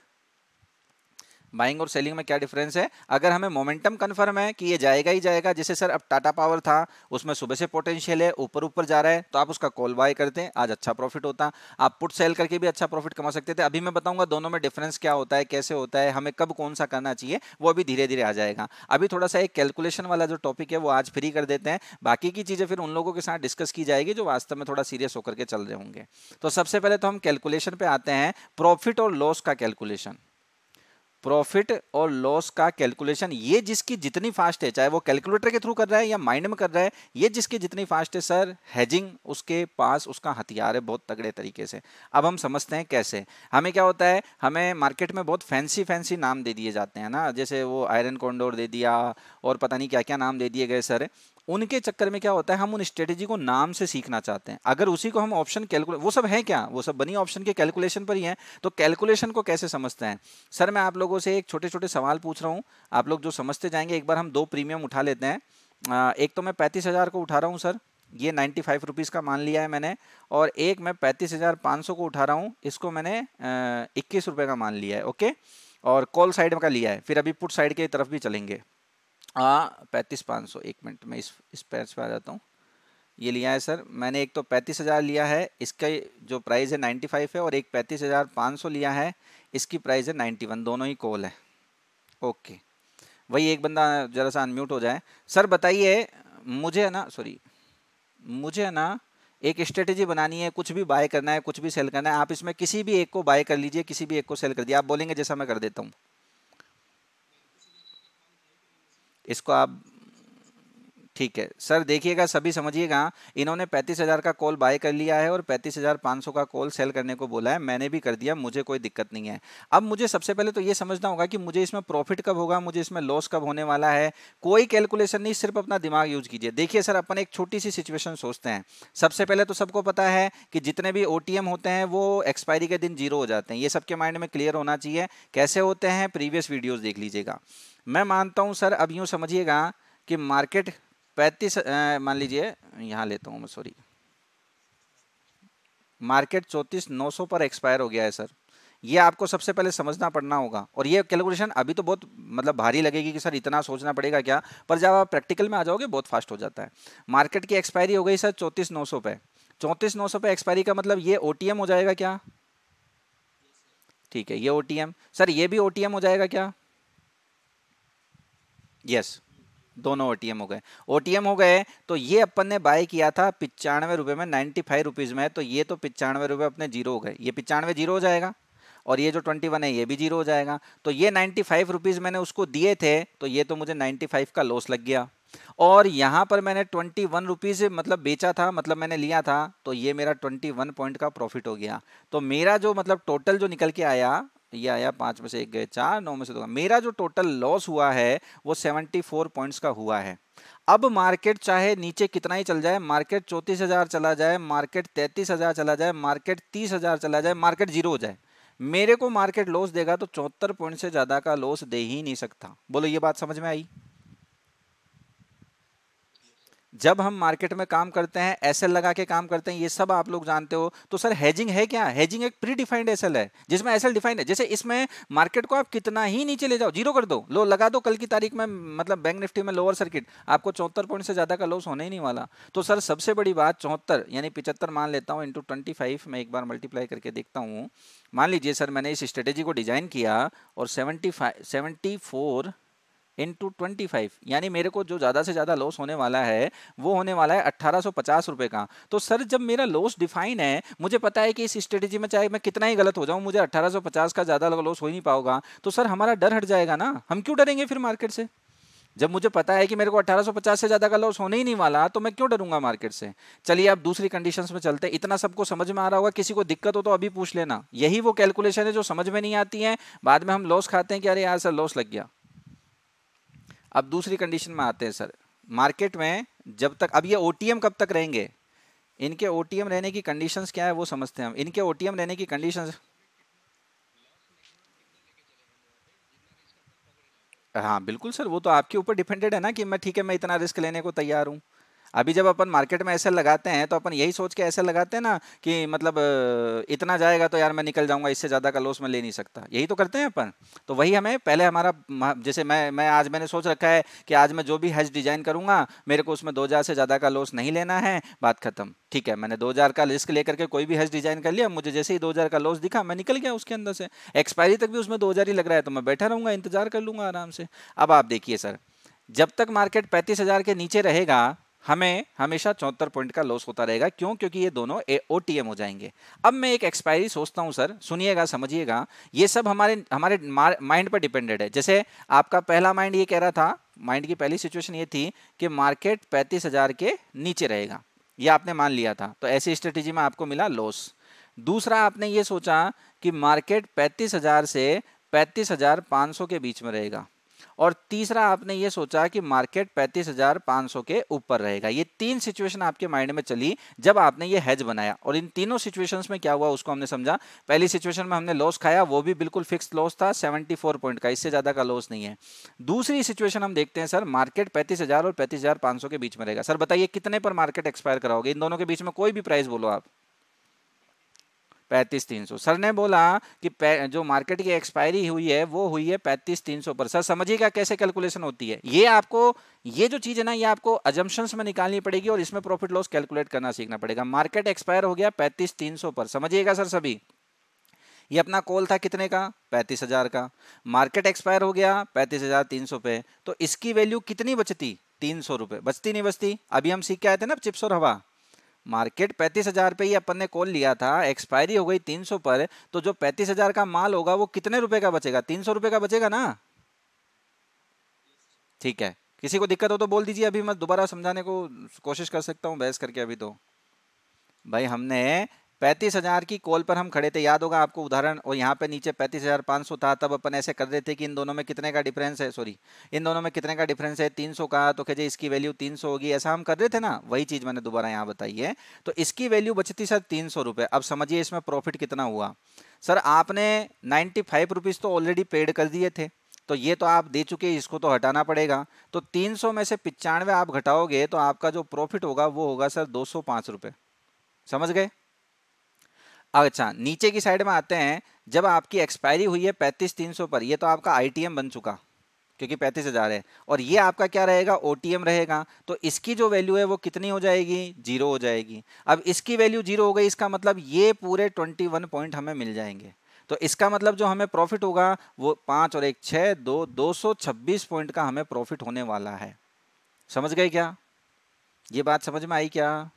बाइंग और सेलिंग में क्या डिफरेंस है? अगर हमें मोमेंटम कंफर्म है कि ये जाएगा ही जाएगा, जैसे सर अब टाटा पावर था, उसमें सुबह से पोटेंशियल है, ऊपर ऊपर जा रहा है, तो आप उसका कॉल बाय करते हैं, आज अच्छा प्रॉफिट होता। आप पुट सेल करके भी अच्छा प्रॉफिट कमा सकते थे। अभी मैं बताऊंगा दोनों में डिफरेंस क्या होता है, कैसे होता है, हमें कब कौन सा करना चाहिए, वो अभी धीरे धीरे आ जाएगा। अभी थोड़ा सा एक कैलकुलेशन वाला जो टॉपिक है वो आज फ्री कर देते हैं, बाकी की चीजें फिर उन लोगों के साथ डिस्कस की जाएगी जो वास्तव में थोड़ा सीरियस होकर के चल रहे होंगे। तो सबसे पहले तो हम कैलकुलेशन पे आते हैं, प्रॉफिट और लॉस का कैलकुलेशन। प्रॉफिट और लॉस का कैलकुलेशन, ये जिसकी जितनी फास्ट है, चाहे वो कैलकुलेटर के थ्रू कर रहा है या माइंड में कर रहा है, ये जिसकी जितनी फास्ट है सर, हेजिंग उसके पास उसका हथियार है बहुत तगड़े तरीके से। अब हम समझते हैं कैसे। हमें क्या होता है, हमें मार्केट में बहुत फैंसी फैंसी नाम दे दिए जाते हैं ना, जैसे वो आयरन कॉन्डोर दे दिया और पता नहीं क्या क्या नाम दे दिए गए सर। उनके चक्कर में क्या होता है, हम उन स्ट्रेटेजी को नाम से सीखना चाहते हैं। अगर उसी को हम ऑप्शन कैलकुलेट, वो सब है क्या, वो सब बनी ऑप्शन के कैलकुलेशन पर ही है। तो कैलकुलेशन को कैसे समझते हैं सर? मैं आप लोगों से एक छोटे छोटे सवाल पूछ रहा हूँ, आप लोग जो समझते जाएंगे। एक बार हम 2 प्रीमियम उठा लेते हैं। एक तो मैं 35,000 को उठा रहा हूँ सर, ये 95 रुपीज़ का मान लिया है मैंने, और एक मैं 35,500 को उठा रहा हूँ, इसको मैंने 21 रुपये का मान लिया है। ओके, और कॉल साइड का लिया है, फिर अभी पुट साइड की तरफ भी चलेंगे। 35,500, एक मिनट में इस पैच पे आ जाता हूँ। ये लिया है सर मैंने, एक तो 35,000 लिया है, इसका जो प्राइस है 95 है, और एक 35,500 लिया है, इसकी प्राइस है 91, दोनों ही कॉल है। ओके, वही एक बंदा जरा सा अनम्यूट हो जाए। सर बताइए, मुझे है ना, सॉरी, मुझे है ना एक स्ट्रेटेजी बनानी है, कुछ भी बाय करना है, कुछ भी सेल करना है, आप इसमें किसी भी एक को बाय कर लीजिए, किसी भी एक को सेल कर दिया, आप बोलेंगे जैसा मैं कर देता हूँ। इसको आप, ठीक है सर, देखिएगा सभी समझिएगा, इन्होंने 35,000 का कॉल बाय कर लिया है और 35,500 का कॉल सेल करने को बोला है, मैंने भी कर दिया, मुझे कोई दिक्कत नहीं है। अब मुझे सबसे पहले तो ये समझना होगा कि मुझे इसमें प्रॉफिट कब होगा, मुझे इसमें लॉस कब होने वाला है। कोई कैलकुलेशन नहीं, सिर्फ अपना दिमाग यूज कीजिए। देखिए सर, अपन एक छोटी सी सिचुएशन सोचते हैं। सबसे पहले तो सबको पता है कि जितने भी ओटीएम होते हैं वो एक्सपायरी के दिन जीरो हो जाते हैं, ये सबके माइंड में क्लियर होना चाहिए। कैसे होते हैं, प्रीवियस वीडियोज देख लीजिएगा। मैं मानता हूं सर, अब यूं समझिएगा कि मार्केट 35, मान लीजिए यहाँ लेता हूँ मैं, सॉरी, मार्केट 34,900 पर एक्सपायर हो गया है सर। ये आपको सबसे पहले समझना पड़ना होगा, और ये कैलकुलेशन अभी तो बहुत मतलब भारी लगेगी कि सर इतना सोचना पड़ेगा क्या, पर जब आप प्रैक्टिकल में आ जाओगे बहुत फास्ट हो जाता है। मार्केट की एक्सपायरी हो गई सर 34,900 पे, 34,900 पे एक्सपायरी का मतलब ये ओटीएम हो जाएगा क्या? ठीक है, ये ओटीएम सर, ये भी ओटीएम हो जाएगा क्या? यस, दोनों ओटीएम हो गए। ओटीएम हो गए तो ये अपन ने बाय किया था 95 रुपये में, 95 रुपीज़ में, तो ये तो 95 रुपये अपने जीरो हो गए, ये 95 जीरो हो जाएगा, और ये जो 21 है ये भी जीरो हो जाएगा। तो ये 95 रुपीज़ मैंने उसको दिए थे, तो ये तो मुझे 95 का लॉस लग गया। और यहाँ पर मैंने 21 रुपीज़ मतलब बेचा था, मतलब मैंने लिया था, तो ये मेरा 21 पॉइंट का प्रॉफिट हो गया। तो मेरा जो मतलब टोटल जो निकल के आया, ये आया 5 में से 1 गए 4, 9 में से 2, मेरा जो टोटल लॉस हुआ है वो 74 पॉइंट्स का हुआ है। अब मार्केट चाहे नीचे कितना ही चल जाए, मार्केट 34,000 चला जाए, मार्केट 33,000 चला जाए, मार्केट 30,000 चला जाए, मार्केट जीरो हो जाए, मेरे को मार्केट लॉस देगा तो 74 पॉइंट से ज्यादा का लॉस दे ही नहीं सकता। बोलो ये बात समझ में आई? जब हम मार्केट में काम करते हैं, एसएल लगा के काम करते हैं, ये सब आप लोग जानते हो। तो सर हेजिंग है क्या? हेजिंग एक प्री डिफाइंड एसएल है जिसमें एसएल डिफाइंड है। जैसे इसमें मार्केट को आप कितना ही नीचे ले जाओ, जीरो कर दो, लो लगा दो कल की तारीख में, मतलब बैंक निफ्टी में लोअर सर्किट, आपको 74 पॉइंट से ज्यादा का लॉस होने ही नहीं वाला। तो सर सबसे बड़ी बात 74 यानी 75 मान लेता हूँ इंटू 25, मैं एक बार मल्टीप्लाई करके देखता हूँ। मान लीजिए सर मैंने इस स्ट्रेटेजी को डिजाइन किया और 74 इंटू 25, यानी मेरे को जो ज़्यादा से ज़्यादा लॉस होने वाला है वो होने वाला है 1850 रुपये का। तो सर जब मेरा लॉस डिफाइन है, मुझे पता है कि इस स्ट्रेटेजी में चाहे मैं कितना ही गलत हो जाऊं, मुझे 1850 का ज़्यादा लॉस हो ही नहीं पाएगा, तो सर हमारा डर हट जाएगा ना। हम क्यों डरेंगे फिर मार्केट से? जब मुझे पता है कि मेरे को 1850 से ज़्यादा का लॉस होने ही नहीं वाला, तो मैं क्यों डरूंगा मार्केट से? चलिए अब दूसरी कंडीशंस में चलते हैं। इतना सबको समझ में आ रहा होगा, किसी को दिक्कत हो तो अभी पूछ लेना। यही वो कैलकुलेशन है जो समझ में नहीं आती है, बाद में हम लॉस खाते हैं कि अरे यार सर लॉस लग गया। अब दूसरी कंडीशन में आते हैं सर। मार्केट में जब तक, अब ये ओटीएम कब तक रहेंगे, इनके ओटीएम रहने की कंडीशंस क्या है वो समझते हैं हम। इनके ओटीएम रहने की कंडीशंस, हाँ बिल्कुल सर, वो तो आपके ऊपर डिपेंडेड है ना कि मैं ठीक है मैं इतना रिस्क लेने को तैयार हूँ। अभी जब अपन मार्केट में ऐसे लगाते हैं तो अपन यही सोच के ऐसे लगाते हैं ना कि मतलब इतना जाएगा तो यार मैं निकल जाऊंगा, इससे ज़्यादा का लॉस मैं ले नहीं सकता, यही तो करते हैं अपन। तो वही हमें पहले हमारा जैसे मैं आज मैंने सोच रखा है कि आज मैं जो भी हैज डिजाइन करूंगा मेरे को उसमें 2000 से ज़्यादा का लॉस नहीं लेना है, बात खत्म। ठीक है, मैंने 2000 का रिस्क लेकर के कोई भी हैज डिजाइन कर लिया, मुझे जैसे ही 2000 का लॉस दिखा मैं निकल गया उसके अंदर से। एक्सपायरी तक भी उसमें 2000 ही लग रहा है तो मैं बैठा रहूंगा, इंतजार कर लूंगा आराम से। अब आप देखिए सर, जब तक मार्केट 35,000 के नीचे रहेगा हमें हमेशा 74 पॉइंट का लॉस होता रहेगा। क्यों? क्योंकि ये दोनों ओटीएम हो जाएंगे। अब मैं एक एक्सपायरी सोचता हूं सर, सुनिएगा समझिएगा, ये सब हमारे हमारे माइंड पर डिपेंडेड है। जैसे आपका पहला माइंड ये कह रहा था, माइंड की पहली सिचुएशन ये थी कि मार्केट 35,000 के नीचे रहेगा, ये आपने मान लिया था, तो ऐसी स्ट्रेटेजी में आपको मिला लॉस। दूसरा आपने ये सोचा कि मार्केट 35,000 से 35,500 के बीच में रहेगा। और तीसरा आपने ये सोचा कि मार्केट 35,500 के ऊपर रहेगा। ये तीन सिचुएशन आपके माइंड में चली जब आपने ये हेज बनाया। और इन तीनों सिचुएशंस में क्या हुआ उसको हमने समझा। पहली सिचुएशन में हमने लॉस खाया, वो भी बिल्कुल फिक्स लॉस था 74 पॉइंट का, इससे ज्यादा का लॉस नहीं है। दूसरी सिचुएशन हम देखते हैं सर, मार्केट 35,000 और 35,500 के बीच में रहेगा। सर बताइए कितने पर मार्केट एक्सपायर कराओगे? इन दोनों के बीच में कोई भी प्राइस बोलो आप। 35,300। सर ने बोला कि जो मार्केट की एक्सपायरी हुई है वो हुई है 35,300 पर। सर समझिएगा कैसे कैलकुलेशन होती है ये आपको, ये जो चीज है ना ये आपको अजम्पशंस में निकालनी पड़ेगी और इसमें प्रॉफिट लॉस कैलकुलेट करना सीखना पड़ेगा। मार्केट एक्सपायर हो गया 35,300 पर, समझिएगा सर सभी। ये अपना कॉल था कितने का? 35,000 का। मार्केट एक्सपायर हो गया 35,300 पे, तो इसकी वैल्यू कितनी बचती? 300 रुपए। बचती नहीं बचती? अभी हम सीख के आए थे ना चिप्स और हवा। मार्केट 35,000 पे ही अपन ने कॉल लिया था, एक्सपायरी हो गई 300 पर, तो जो 35,000 का माल होगा वो कितने रुपए का बचेगा? 300 रुपए का बचेगा ना। ठीक है, किसी को दिक्कत हो तो बोल दीजिए, अभी मैं दोबारा समझाने को कोशिश कर सकता हूँ बहस करके। अभी तो भाई हमने 35,000 की कॉल पर हम खड़े थे, याद होगा आपको उदाहरण, और यहाँ पे नीचे 35,500 था। तब अपन ऐसे कर रहे थे कि इन दोनों में कितने का डिफरेंस है, सॉरी इन दोनों में कितने का डिफरेंस है? 300 का। तो कहे इसकी वैल्यू 300 होगी, ऐसा हम कर रहे थे ना। वही चीज मैंने दोबारा यहाँ बताई है। तो इसकी वैल्यू बचती सर 300 रुपए। अब समझिए इसमें प्रॉफिट कितना हुआ। सर आपने 95 रुपीज तो ऑलरेडी पेड कर दिए थे, तो ये तो आप दे चुके, इसको तो हटाना पड़ेगा। तो 300 में से 95 आप घटाओगे तो आपका जो प्रॉफिट होगा वो होगा सर 205 रुपए। समझ गए? अच्छा नीचे की साइड में आते हैं। जब आपकी एक्सपायरी हुई है 35,300 पर, ये तो आपका आईटीएम बन चुका क्योंकि 35,000 है, और ये आपका क्या रहेगा? ओटीएम रहेगा। तो इसकी जो वैल्यू है वो कितनी हो जाएगी? जीरो हो जाएगी। अब इसकी वैल्यू जीरो हो गई, इसका मतलब ये पूरे 21 पॉइंट हमें मिल जाएंगे। तो इसका मतलब जो हमें प्रॉफिट होगा वो 5 और 1 6 226 पॉइंट का हमें प्रॉफिट होने वाला है। समझ गए क्या? ये बात समझ में आई क्या?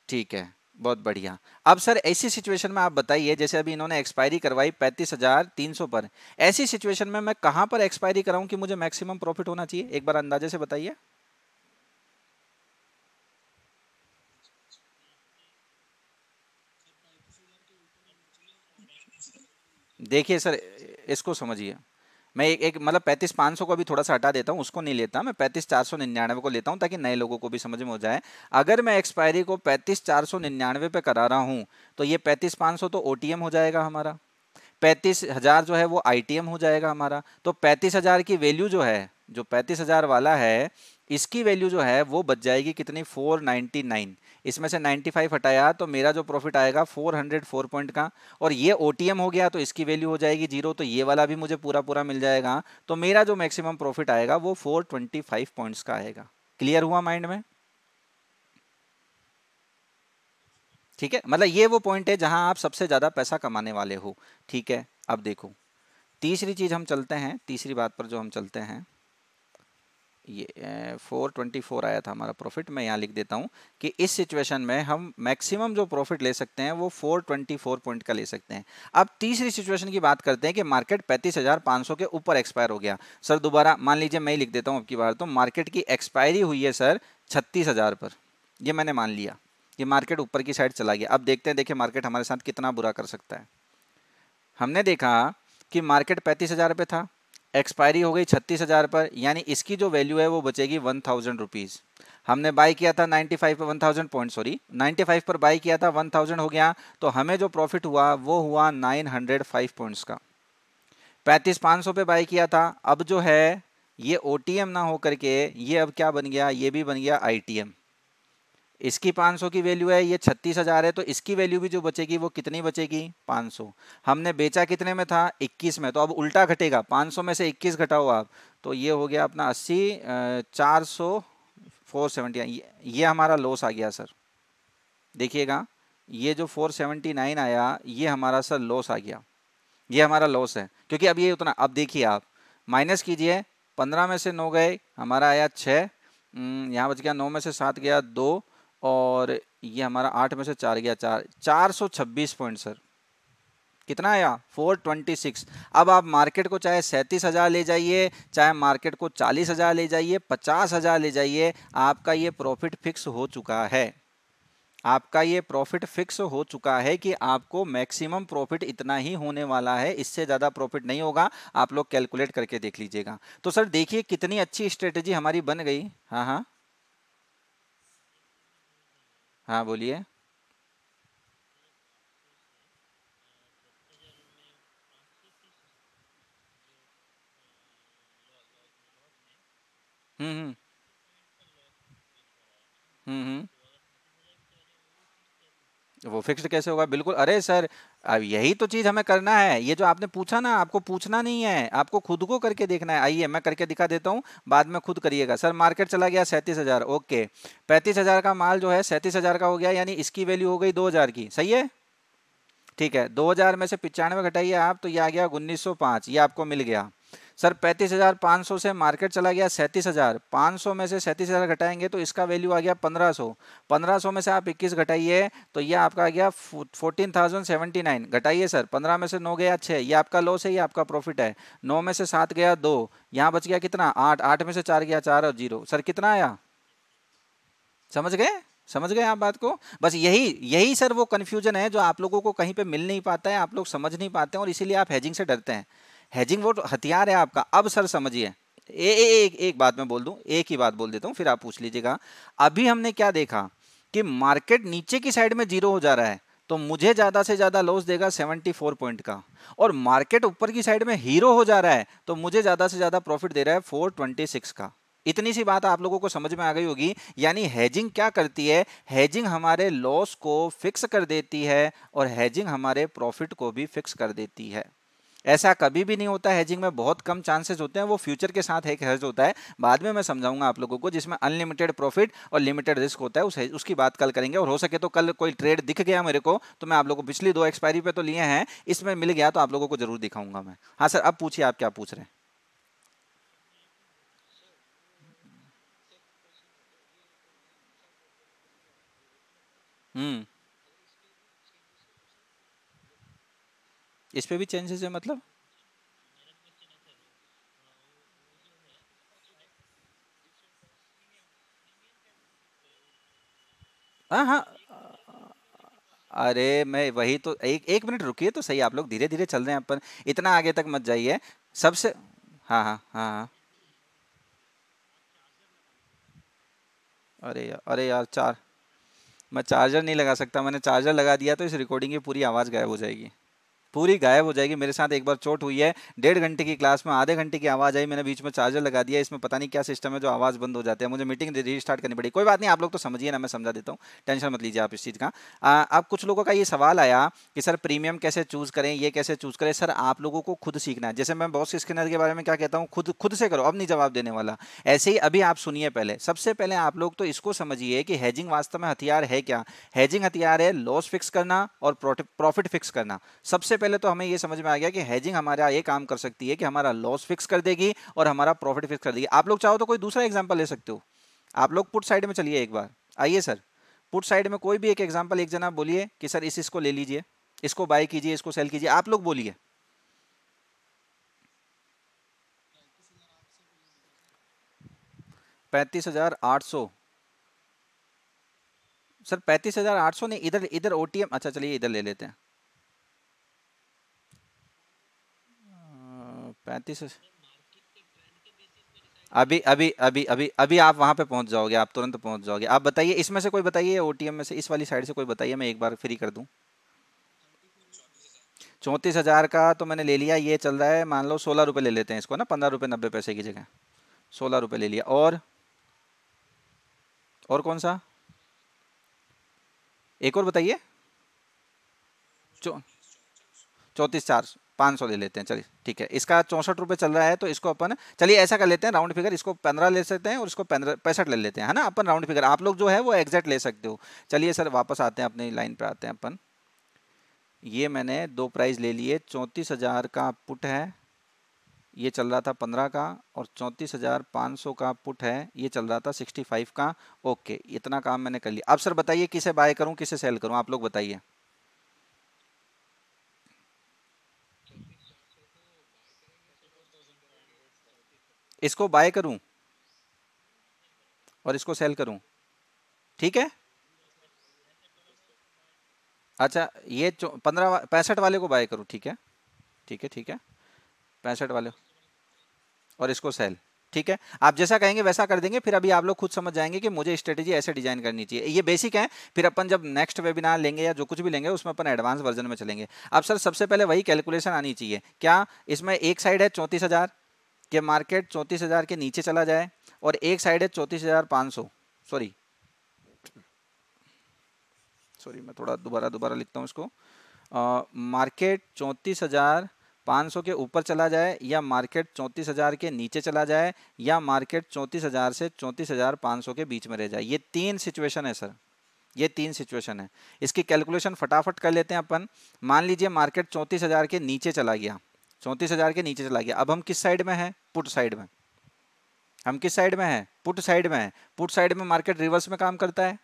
ठीक है, बहुत बढ़िया। अब सर ऐसी सिचुएशन में आप बताइए, जैसे अभी इन्होंने एक्सपायरी करवाई 35,300 पर, ऐसी सिचुएशन में मैं कहां पर एक्सपायरी कराऊं कि मुझे मैक्सिमम प्रॉफिट होना चाहिए, एक बार अंदाजे से बताइए। देखिए सर, इसको समझिए। मैं एक एक मतलब 35,500 को अभी थोड़ा सा हटा देता हूँ, उसको नहीं लेता मैं, 35,499 को लेता हूँ ताकि नए लोगों को भी समझ में हो जाए। अगर मैं एक्सपायरी को 35,499 पे करा रहा हूँ तो ये 35,500 तो ओटीएम हो जाएगा हमारा, 35,000 जो है वो आईटीएम हो जाएगा हमारा। तो 35,000 की वैल्यू जो है, जो 35,000 वाला है, इसकी वैल्यू जो है वो बच जाएगी कितनी, 499। इसमें से 95 हटाया तो मेरा जो प्रॉफिट आएगा 404 पॉइंट का, और ये ओटीएम हो गया तो इसकी वैल्यू हो जाएगी जीरो, तो ये वाला भी मुझे पूरा पूरा मिल जाएगा। तो मेरा जो मैक्सिमम प्रॉफिट आएगा वो 425 पॉइंट्स का आएगा। क्लियर हुआ माइंड में? ठीक है, मतलब ये वो पॉइंट है जहां आप सबसे ज्यादा पैसा कमाने वाले हो। ठीक है, अब देखो तीसरी चीज हम चलते हैं, तीसरी बात पर जो हम चलते हैं, ये 424 आया था हमारा प्रॉफिट, मैं यहाँ लिख देता हूँ कि इस सिचुएशन में हम मैक्सिमम जो प्रॉफिट ले सकते हैं वो 424 पॉइंट का ले सकते हैं। अब तीसरी सिचुएशन की बात करते हैं कि मार्केट 35,500 के ऊपर एक्सपायर हो गया। सर दोबारा मान लीजिए, मैं ही लिख देता हूँ अब की बार, तो मार्केट की एक्सपायरी हुई है सर 36,000 पर, ये मैंने मान लिया, ये मार्केट ऊपर की साइड चला गया। अब देखते हैं, देखिए मार्केट हमारे साथ कितना बुरा कर सकता है। हमने देखा कि मार्केट 35,000 पे था, एक्सपायरी हो गई 36,000 पर, यानी इसकी जो वैल्यू है वो बचेगी 1,000 रुपीज़। हमने बाई किया था 95 पर, 1,000 पॉइंट सॉरी, 95 पर बाई किया था, 1,000 हो गया, तो हमें जो प्रॉफिट हुआ वो हुआ 905 पॉइंट्स का। 35,500 पे बाई किया था, अब जो है ये ओटीएम ना हो करके ये अब क्या बन गया, ये भी बन गया आईटीएम। इसकी 500 की वैल्यू है, ये 36,000 है, तो इसकी वैल्यू भी जो बचेगी वो कितनी बचेगी, 500। हमने बेचा कितने में था, 21 में, तो अब उल्टा घटेगा, 500 में से 21 घटाओ आप, तो ये हो गया अपना 80, 400, 470, ये हमारा लॉस आ गया सर। देखिएगा, ये जो 479 आया ये हमारा सर लॉस आ गया, ये हमारा लॉस है, क्योंकि अब ये उतना, अब देखिए आप माइनस कीजिए, 15 में से 9 गए, हमारा आया 6, यहाँ बच गया 9 में से 7 गया 2, और ये हमारा 8 में से 4 गया 4, 426 पॉइंट सर। कितना आया, 426। अब आप मार्केट को चाहे 37,000 ले जाइए, चाहे मार्केट को 40,000 ले जाइए, 50,000 ले जाइए, आपका ये प्रॉफिट फिक्स हो चुका है। आपका ये प्रॉफिट फिक्स हो चुका है कि आपको मैक्सिमम प्रॉफिट इतना ही होने वाला है, इससे ज़्यादा प्रॉफिट नहीं होगा। आप लोग कैलकुलेट करके देख लीजिएगा। तो सर देखिए कितनी अच्छी स्ट्रेटेजी हमारी बन गई। हाँ हाँ, हाँ बोलिए। हम्म। हम्म। वो फिक्स्ड कैसे होगा, बिल्कुल, अरे सर अब यही तो चीज हमें करना है, ये जो आपने पूछा ना, आपको पूछना नहीं है, आपको खुद को करके देखना है। आइए मैं करके दिखा देता हूँ, बाद में खुद करिएगा। सर मार्केट चला गया 37,000, ओके, 35,000 का माल जो है 37,000 का हो गया, यानी इसकी वैल्यू हो गई 2,000 की, सही है। ठीक है, 2,000 में से 95 घटाइए आप, तो ये आ गया 1905, ये आपको मिल गया। सर 35,500 से मार्केट चला गया 37,000, 500 में से 37,000 घटाएंगे तो इसका वैल्यू आ गया 1,500, 1,500 में से आप 21 घटाइए तो ये आपका आ गया 14,079। घटाइए सर, 15 में से 9 गया 6, ये आपका लॉस है, ये आपका प्रॉफिट है। 9 में से 7 गया 2, यहाँ बच गया कितना, 8, 8 में से 4 गया 4 और 0, सर कितना आया, समझ गए, समझ गए आप बात को। बस यही यही सर वो कन्फ्यूजन है जो आप लोगों को कहीं पे मिल नहीं पाता है, आप लोग समझ नहीं पाते हैं, और इसीलिए आप हेजिंग से डरते हैं। हेजिंग वो हथियार है आपका। अब सर समझिए, एक बात मैं बोल दूं, एक ही बात बोल देता हूं, फिर आप पूछ लीजिएगा। अभी हमने क्या देखा कि मार्केट नीचे की साइड में जीरो हो जा रहा है, तो मुझे ज्यादा से ज्यादा लॉस देगा 74 पॉइंट का, और मार्केट ऊपर की साइड में हीरो हो जा रहा है तो मुझे ज्यादा से ज्यादा प्रॉफिट दे रहा है 426 का। इतनी सी बात आप लोगों को समझ में आ गई होगी। यानी हेजिंग क्या करती है, हेजिंग हमारे लॉस को फिक्स कर देती है, और हेजिंग हमारे प्रॉफिट को भी फिक्स कर देती है। ऐसा कभी भी नहीं होता, हेजिंग में बहुत कम चांसेस होते हैं, वो फ्यूचर के साथ एक हेज होता है। बाद में मैं समझाऊंगा आप लोगों को, जिसमें अनलिमिटेड प्रॉफिट और लिमिटेड रिस्क होता है, उसकी बात कल करेंगे। और हो सके तो कल कोई ट्रेड दिख गया मेरे को तो मैं आप लोगों को, पिछली 2 एक्सपायरी पे तो लिए हैं, इसमें मिल गया तो आप लोगों को जरूर दिखाऊंगा मैं। हाँ सर, अब पूछिए आप क्या पूछ रहे हैं। हम्म। इस पे भी चेंजेस है मतलब? हाँ हाँ। अरे मैं वही तो, एक एक मिनट रुकिए तो सही, आप लोग धीरे धीरे चल रहे हैं अपन, इतना आगे तक मत जाइए। सबसे, हाँ हाँ हाँ हाँ। अरे यार चार, मैं चार्जर नहीं लगा सकता, मैंने चार्जर लगा दिया तो इस रिकॉर्डिंग की पूरी आवाज़ गायब हो जाएगी, पूरी गायब हो जाएगी। मेरे साथ एक बार चोट हुई है, 1.5 घंटे की क्लास में आधे घंटे की आवाज़ आई, मैंने बीच में चार्जर लगा दिया, इसमें पता नहीं क्या सिस्टम है जो आवाज़ बंद हो जाती है, मुझे मीटिंग रीस्टार्ट करनी पड़ी। कोई बात नहीं, आप लोग तो समझिए ना, मैं समझा देता हूँ, टेंशन मत लीजिए आप इस चीज़ का। अब कुछ लोगों का ये सवाल आया कि सर प्रीमियम कैसे चूज़ करें, ये कैसे चूज़ करें। सर आप लोगों को खुद सीखना है, जैसे मैं बॉस स्कैनर के बारे में क्या कहता हूँ, खुद खुद से करो, अब नहीं जवाब देने वाला। ऐसे ही अभी आप सुनिए, पहले सबसे पहले आप लोग तो इसको समझिए कि हैजिंग वास्तव में हथियार है क्या। हैजिंग हथियार है लॉस फिक्स करना और प्रॉफिट फिक्स करना। सबसे पहले तो हमें ये समझ में आ गया कि हेजिंग हमारा ये काम कर सकती है कि हमारा लॉस फिक्स कर देगी और हमारा प्रॉफिट फिक्स कर देगी। आप लोग चाहो तो कोई दूसरा एग्जांपल ले सकते हो। आप लोग पुट साइड में चलिए एक बार, आइए सर, पुट साइड में कोई भी एक एग्जांपल, एक जना बोलिए कि सर इसको ले लीजिए, इसको बाय कीजिए, इसको सेल कीजिए, आप लोग बोलिए। 35,800? सर 35,800 नहीं, इधर इधर ओटीएम, अच्छा चलिए इधर ले लेते हैं। 35, अभी अभी अभी अभी अभी आप वहां पे पहुंच जाओगे, आप तुरंत पहुंच जाओगे। आप बताइए, इसमें से कोई बताइए, ओटीएम में से इस वाली साइड से कोई बताइए, मैं एक बार फ्री कर दूं। 34,000 का तो मैंने ले लिया, ये चल रहा है, मान लो 16 रुपये ले लेते हैं इसको ना, 15 रुपये 90 पैसे की जगह 16 रुपये ले लिया। और कौन सा, एक और बताइए। चौ 34,400 ले लेते हैं, चलिए ठीक है। इसका 64 रुपये चल रहा है, तो इसको अपन, चलिए ऐसा कर लेते हैं राउंड फिगर, इसको 15 ले सकते हैं और इसको 65 ले लेते हैं, है ना अपन, राउंड फिगर। आप लोग जो है वो एग्जैक्ट ले सकते हो। चलिए सर वापस आते हैं अपनी लाइन पे, आते हैं अपन। ये मैंने दो प्राइस ले लिए, 34,000 का पुट है, ये चल रहा था 15 का, और 34,500 का पुट है, ये चल रहा था 65 का। ओके, इतना काम मैंने कर लिया। अब सर बताइए किसे बाय करूं किसे सेल करूं, आप लोग बताइए। इसको बाय करूं और इसको सेल करूं, ठीक है। अच्छा, ये 65 वाले को बाय करूं, ठीक है, ठीक है ठीक है, 65 वाले, और इसको सेल, ठीक है। आप जैसा कहेंगे वैसा कर देंगे, फिर अभी आप लोग खुद समझ जाएंगे कि मुझे स्ट्रेटेजी ऐसे डिजाइन करनी चाहिए। ये बेसिक है, फिर अपन जब नेक्स्ट वेबिनार लेंगे या जो कुछ भी लेंगे उसमें अपन एडवांस वर्जन में चलेंगे। अब सर सबसे पहले वही कैलकुलेशन आनी चाहिए क्या, इसमें एक साइड है 34,000 कि मार्केट 34,000 के नीचे चला जाए, और एक साइड है 34,500, सॉरी सॉरी, मैं थोड़ा दोबारा दोबारा लिखता हूँ इसको। मार्केट 34,500 के ऊपर चला जाए, या मार्केट 34,000 के नीचे चला जाए, या मार्केट 34,000 से 34,500 के बीच में रह जाए। ये तीन सिचुएशन है सर, ये तीन सिचुएशन है। इसकी कैलकुलेशन फटाफट कर लेते हैं अपन। मान लीजिए मार्केट 34,000 के नीचे चला गया, 34,000 के नीचे चला गया, अब हम किस साइड में हैं, पुट साइड में। हम किस साइड में हैं, पुट साइड में है। पुट साइड में मार्केट रिवर्स में काम करता है।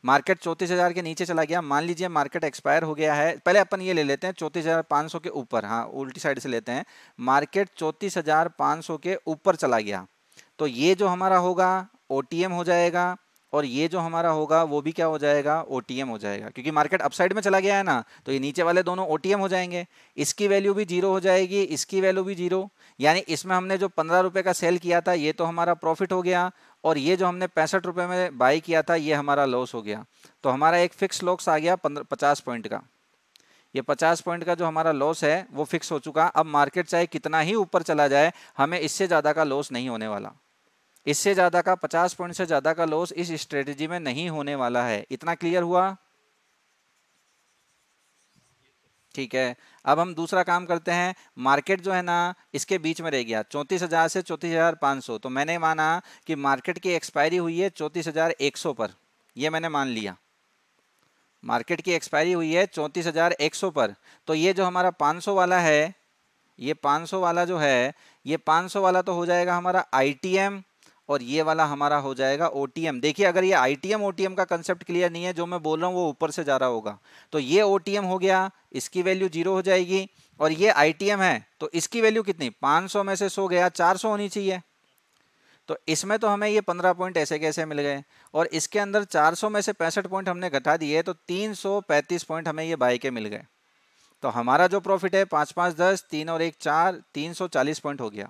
मार्केट 34,000 के नीचे चला गया, मान लीजिए मार्केट एक्सपायर हो गया है, पहले अपन ये ले लेते हैं 34,500 के ऊपर, हाँ उल्टी साइड से लेते हैं। मार्केट 34,500 के ऊपर चला गया, तो ये जो हमारा होगा ओटीएम हो जाएगा, और ये जो हमारा होगा वो भी क्या हो जाएगा, ओटीएम हो जाएगा, क्योंकि मार्केट अपसाइड में चला गया है ना, तो ये नीचे वाले दोनों ओटीएम हो जाएंगे। इसकी वैल्यू भी जीरो हो जाएगी, इसकी वैल्यू भी जीरो, यानी इसमें हमने जो 15 रुपए का सेल किया था ये तो हमारा प्रॉफिट हो गया, और ये जो हमने 65 रुपए में बाई किया था ये हमारा लॉस हो गया। तो हमारा एक फिक्स लॉस आ गया 50 पॉइंट का। ये 50 पॉइंट का जो हमारा लॉस है वो फिक्स हो चुका। अब मार्केट चाहे कितना ही ऊपर चला जाए, हमें इससे ज़्यादा का लॉस नहीं होने वाला, इससे ज़्यादा का 50 पॉइंट से ज़्यादा का लॉस इस स्ट्रेटेजी में नहीं होने वाला है। इतना क्लियर हुआ, ठीक है। अब हम दूसरा काम करते हैं। मार्केट जो है ना इसके बीच में रह गया 34,000 से 34,500, तो मैंने माना कि मार्केट की एक्सपायरी हुई है 34,100 पर, ये मैंने मान लिया। मार्केट की एक्सपायरी हुई है 34,100 पर, तो ये जो हमारा 500 वाला है, ये 500 वाला जो है, ये 500 वाला तो हो जाएगा हमारा आईटीएम, और ये वाला हमारा हो जाएगा ओटीएम। देखिए अगर ये आईटीएम ओटीएम का कंसेप्ट क्लियर नहीं है, जो मैं बोल रहा हूँ वो ऊपर से जा रहा होगा, तो ये ओटीएम हो गया, इसकी वैल्यू 0 हो जाएगी। और ये आईटीएम है तो इसकी वैल्यू कितनी, 500 में से 100 गया, 400 होनी चाहिए। तो इसमें तो हमें ये 15 पॉइंट ऐसे कैसे मिल गए, और इसके अंदर 400 में से 65 पॉइंट हमने घटा दिए, तो 335 पॉइंट हमें ये बाय के मिल गए। तो हमारा जो प्रॉफिट है 5 5 10, 3 और 1 4, 340 पॉइंट हो गया।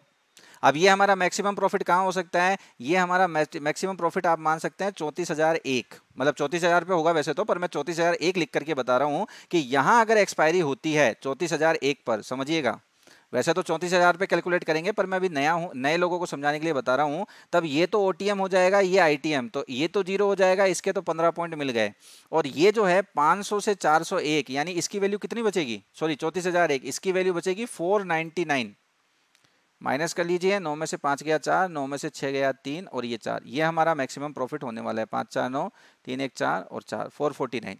अब ये हमारा मैक्सिमम प्रॉफिट कहाँ हो सकता है, ये हमारा मैक्सिमम प्रॉफिट आप मान सकते हैं 34,001, मतलब 34,000 पे होगा वैसे तो, पर मैं 34,001 लिख करके बता रहा हूँ कि यहाँ अगर एक्सपायरी होती है 34,001 पर, समझिएगा, वैसे तो 34,000 पे कैलकुलेट करेंगे, पर मैं अभी नया हूँ, नए लोगों को समझाने के लिए बता रहा हूँ। तब ये तो ओटीएम हो जाएगा, ये आईटीएम, तो ये तो 0 हो जाएगा, इसके तो 15 पॉइंट मिल गए। और ये जो है 500 से 401, यानी इसकी वैल्यू कितनी बचेगी, सॉरी 34,001, इसकी वैल्यू बचेगी 499। माइनस कर लीजिए, 9 में से 5 गया 4, 9 में से 6 गया 3 और ये 4, ये हमारा मैक्सिमम प्रॉफिट होने वाला है। 5 4 9, 3 1 4 और 4, 449,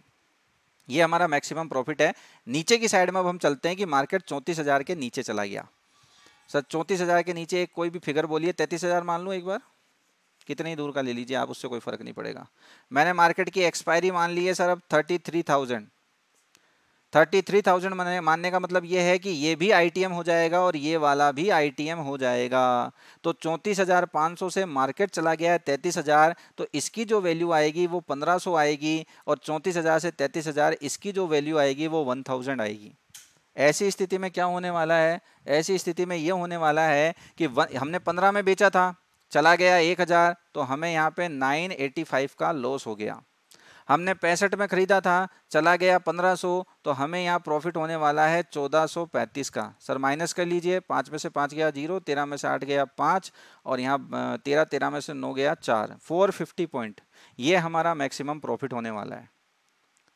ये हमारा मैक्सिमम प्रॉफिट है। नीचे की साइड में अब हम चलते हैं कि मार्केट 34,000 के नीचे चला गया। सर 34,000 के नीचे एक कोई भी फिगर बोलिए, 33,000 मान लूँ एक बार, कितनी दूर का ले लीजिए आप, उससे कोई फर्क नहीं पड़ेगा। मैंने मार्केट की एक्सपायरी मान ली है सर अब 33,000। 33,000 मानने का मतलब ये है कि ये भी आईटीएम हो जाएगा और ये वाला भी आईटीएम हो जाएगा। तो 34,500 से मार्केट चला गया है 33,000, तो इसकी जो वैल्यू आएगी वो 1,500 आएगी, और 34,000 से 33,000 इसकी जो वैल्यू आएगी वो 1,000 आएगी। ऐसी स्थिति में क्या होने वाला है, ऐसी स्थिति में ये होने वाला है कि हमने 15 में बेचा था, चला गया 1,000, तो हमें यहाँ पे 985 का लॉस हो गया। हमने 65 में खरीदा था, चला गया 1500, तो हमें यहाँ प्रॉफिट होने वाला है 1435 का। सर माइनस कर लीजिए, 5 में से 5 गया 0, 13 में से 8 गया 5, और यहाँ 13 में से 9 गया 4, 450 पॉइंट, ये हमारा मैक्सिमम प्रॉफिट होने वाला है।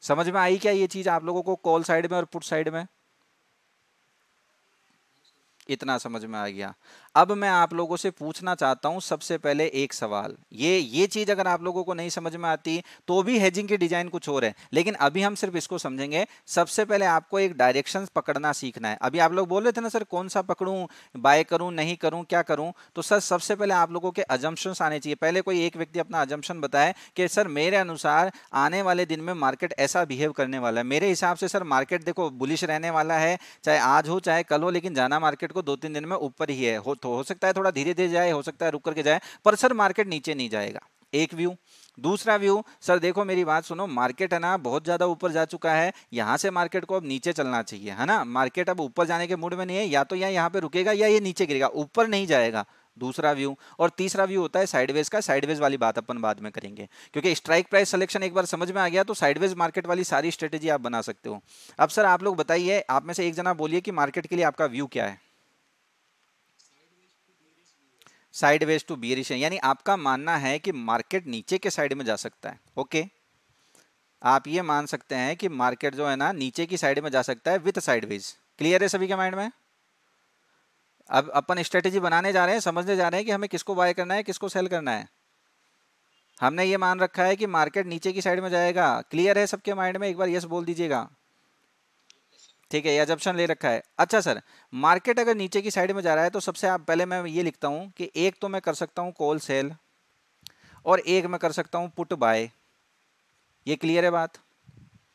समझ में आई क्या ये चीज़ आप लोगों को, कॉल साइड में और पुट साइड में? इतना समझ में आ गया। अब मैं आप लोगों से पूछना चाहता हूं सबसे पहले एक सवाल, ये चीज अगर आप लोगों को नहीं समझ में आती तो भी हेजिंग की डिजाइन कुछ और है, लेकिन अभी हम सिर्फ इसको समझेंगे। सबसे पहले आपको एक डायरेक्शंस पकड़ना सीखना है। अभी आप लोग बोल रहे थे ना सर कौन सा पकड़ूं, बाय करूं नहीं करूं क्या करूं, तो सर सबसे पहले आप लोगों के अजम्पशंस आने चाहिए। पहले कोई एक व्यक्ति अपना अजम्पशन बताए कि सर मेरे अनुसार आने वाले दिन में मार्केट ऐसा बिहेव करने वाला है। मेरे हिसाब से सर मार्केट देखो बुलिश रहने वाला है, चाहे आज हो चाहे कल हो, लेकिन जाना मार्केट को 2-3 दिन में ऊपर ही है। हो सकता है थोड़ा धीरे धीरे जाए, हो सकता है रुक करके जाए, पर सर मार्केट नीचे नहीं जाएगा। एक व्यू। दूसरा व्यू, सर देखो मेरी बात सुनो, मार्केट है ना बहुत ज्यादा ऊपर जा चुका है, यहां से मार्केट को अब नीचे चलना चाहिए, है ना। मार्केट अब ऊपर जाने के मूड में नहीं है, या तो यहाँ पे रुकेगा या ये नीचे गिरेगा, ऊपर नहीं जाएगा। दूसरा व्यू। और तीसरा व्यू होता है साइडवेज का। साइडवेज वाली बात अपन बाद में करेंगे, क्योंकि स्ट्राइक प्राइस सिलेक्शन एक बार समझ में आ गया तो साइडवेज मार्केट वाली सारी स्ट्रेटेजी आप बना सकते हो। अब सर आप लोग बताइए, आप में से एक जना बोलिए कि मार्केट के लिए आपका व्यू क्या है। साइडवेज टू बियरिश, यानी आपका मानना है कि मार्केट नीचे के साइड में जा सकता है। ओके, आप ये मान सकते हैं कि मार्केट जो है ना नीचे की साइड में जा सकता है विथ साइडवेज। क्लियर है सभी के माइंड में? अब अपन स्ट्रेटेजी बनाने जा रहे हैं, समझने जा रहे हैं कि हमें किसको बाय करना है किसको सेल करना है। हमने ये मान रखा है कि मार्केट नीचे की साइड में जाएगा। क्लियर है सबके माइंड में? एक बार यस बोल दीजिएगा। ठीक है, ये अजम्पशन ले रखा है। अच्छा सर, मार्केट अगर नीचे की साइड में जा रहा है तो सबसे आप पहले मैं ये लिखता हूं कि एक तो मैं कर सकता हूं कॉल सेल, और एक मैं कर सकता हूं पुट बाय। ये क्लियर है बात?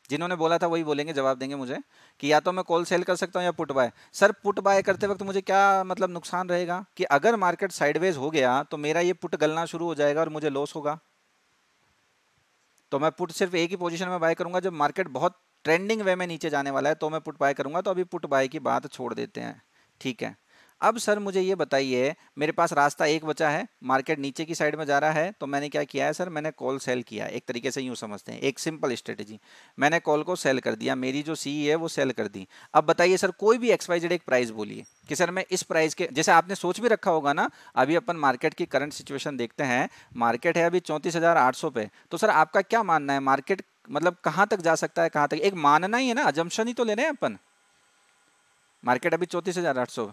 जिन्होंने बोला था वही बोलेंगे, जवाब देंगे मुझे कि या तो मैं कॉल सेल कर सकता हूं या put buy. Sir put buy करते वक्त मुझे क्या मतलब नुकसान रहेगा कि अगर मार्केट साइडवेज हो गया तो मेरा ये पुट गलना शुरू हो जाएगा और मुझे लॉस होगा। तो मैं पुट सिर्फ एक ही पोजीशन में बाय करूंगा जब मार्केट बहुत ट्रेंडिंग वे में नीचे जाने वाला है, तो मैं पुट बाय करूंगा। तो अभी पुट बाय की बात छोड़ देते हैं, ठीक है। अब सर मुझे ये बताइए, मेरे पास रास्ता एक बचा है, मार्केट नीचे की साइड में जा रहा है, तो मैंने क्या किया है सर, मैंने कॉल सेल किया। एक तरीके से यूं समझते हैं, एक सिंपल स्ट्रेटेजी, मैंने कॉल को सेल कर दिया, मेरी जो सी है वो सेल कर दी। अब बताइए सर कोई भी XYZ एक प्राइस बोलिए कि सर मैं इस प्राइस के, जैसे आपने सोच भी रखा होगा ना, अभी अपन मार्केट की करंट सिचुएशन देखते हैं। मार्केट है अभी 34,800 पे, तो सर आपका क्या मानना है मार्केट मतलब कहां तक जा सकता है, कहां तक? एक मानना ही है ना, अजम्पशन ही तो ले रहे हैं अपन। मार्केट अभी 34,800,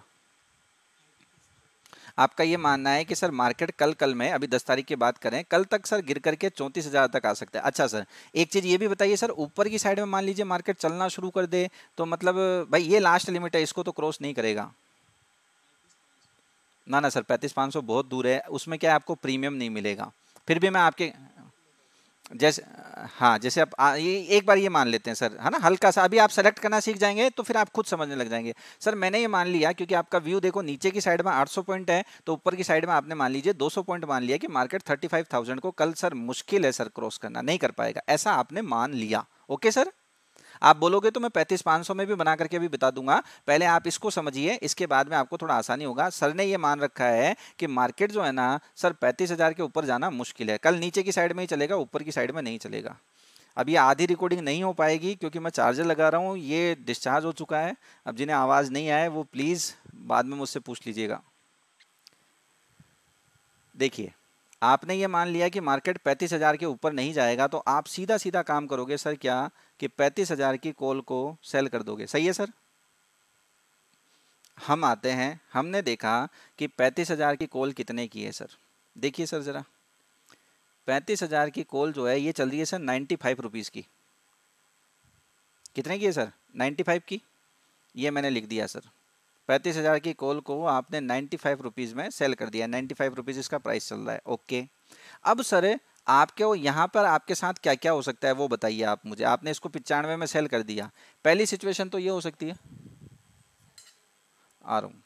आपका ये मानना है कि सर मार्केट कल कल में, अभी 10 तारीख की बात करें, कल तक सर गिर करके 34,000 तक आ सकता है। अच्छा सर एक चीज ये भी बताइए, सर ऊपर की साइड में मान लीजिए मार्केट चलना शुरू कर दे, तो मतलब भाई ये लास्ट लिमिट है, इसको तो क्रॉस नहीं करेगा। ना ना सर, 35,500 बहुत दूर है, उसमें क्या है आपको प्रीमियम नहीं मिलेगा। फिर भी मैं आपके जैसे, हाँ जैसे आप ये एक बार ये मान लेते हैं सर, है ना, हल्का सा, अभी आप सेलेक्ट करना सीख जाएंगे तो फिर आप खुद समझने लग जाएंगे। सर मैंने ये मान लिया, क्योंकि आपका व्यू देखो नीचे की साइड में 800 पॉइंट है, तो ऊपर की साइड में आपने मान लीजिए 200 पॉइंट मान लिया कि मार्केट 35,000 को कल सर मुश्किल है सर क्रॉस करना, नहीं कर पाएगा, ऐसा आपने मान लिया। ओके सर, आप बोलोगे तो मैं 35,500 में भी बना करके भी बता दूंगा, पहले आप इसको समझिए, इसके बाद में आपको थोड़ा आसानी होगा। सर ने ये मान रखा है कि मार्केट जो है ना सर 35,000 के ऊपर जाना मुश्किल है, कल नीचे की साइड में ही चलेगा, ऊपर की साइड में नहीं चलेगा। अब ये आधी रिकॉर्डिंग नहीं हो पाएगी क्योंकि मैं चार्जर लगा रहा हूँ, ये डिस्चार्ज हो चुका है। अब जिन्हें आवाज़ नहीं आए वो प्लीज़ बाद में मुझसे पूछ लीजिएगा। देखिए, आपने ये मान लिया कि मार्केट 35,000 के ऊपर नहीं जाएगा, तो आप सीधा सीधा काम करोगे सर क्या, कि 35,000 की कॉल को सेल कर दोगे। सही है सर। हम आते हैं, हमने देखा कि 35,000 की कॉल कितने की है सर। देखिए सर ज़रा, 35,000 की कॉल जो है ये चल रही है सर 95 रुपीज़ की। कितने की है सर, 95 की। ये मैंने लिख दिया सर, 35,000 की कॉल को आपने 95 रुपीज़ में सेल कर दिया, 95 रुपीज़ इसका प्राइस चल रहा है। ओके, अब सर आपके वो यहाँ पर आपके साथ क्या क्या हो सकता है वो बताइए आप मुझे। आपने इसको 95 में सेल कर दिया, पहली सिचुएशन तो ये हो सकती है, आ रहा हूँ।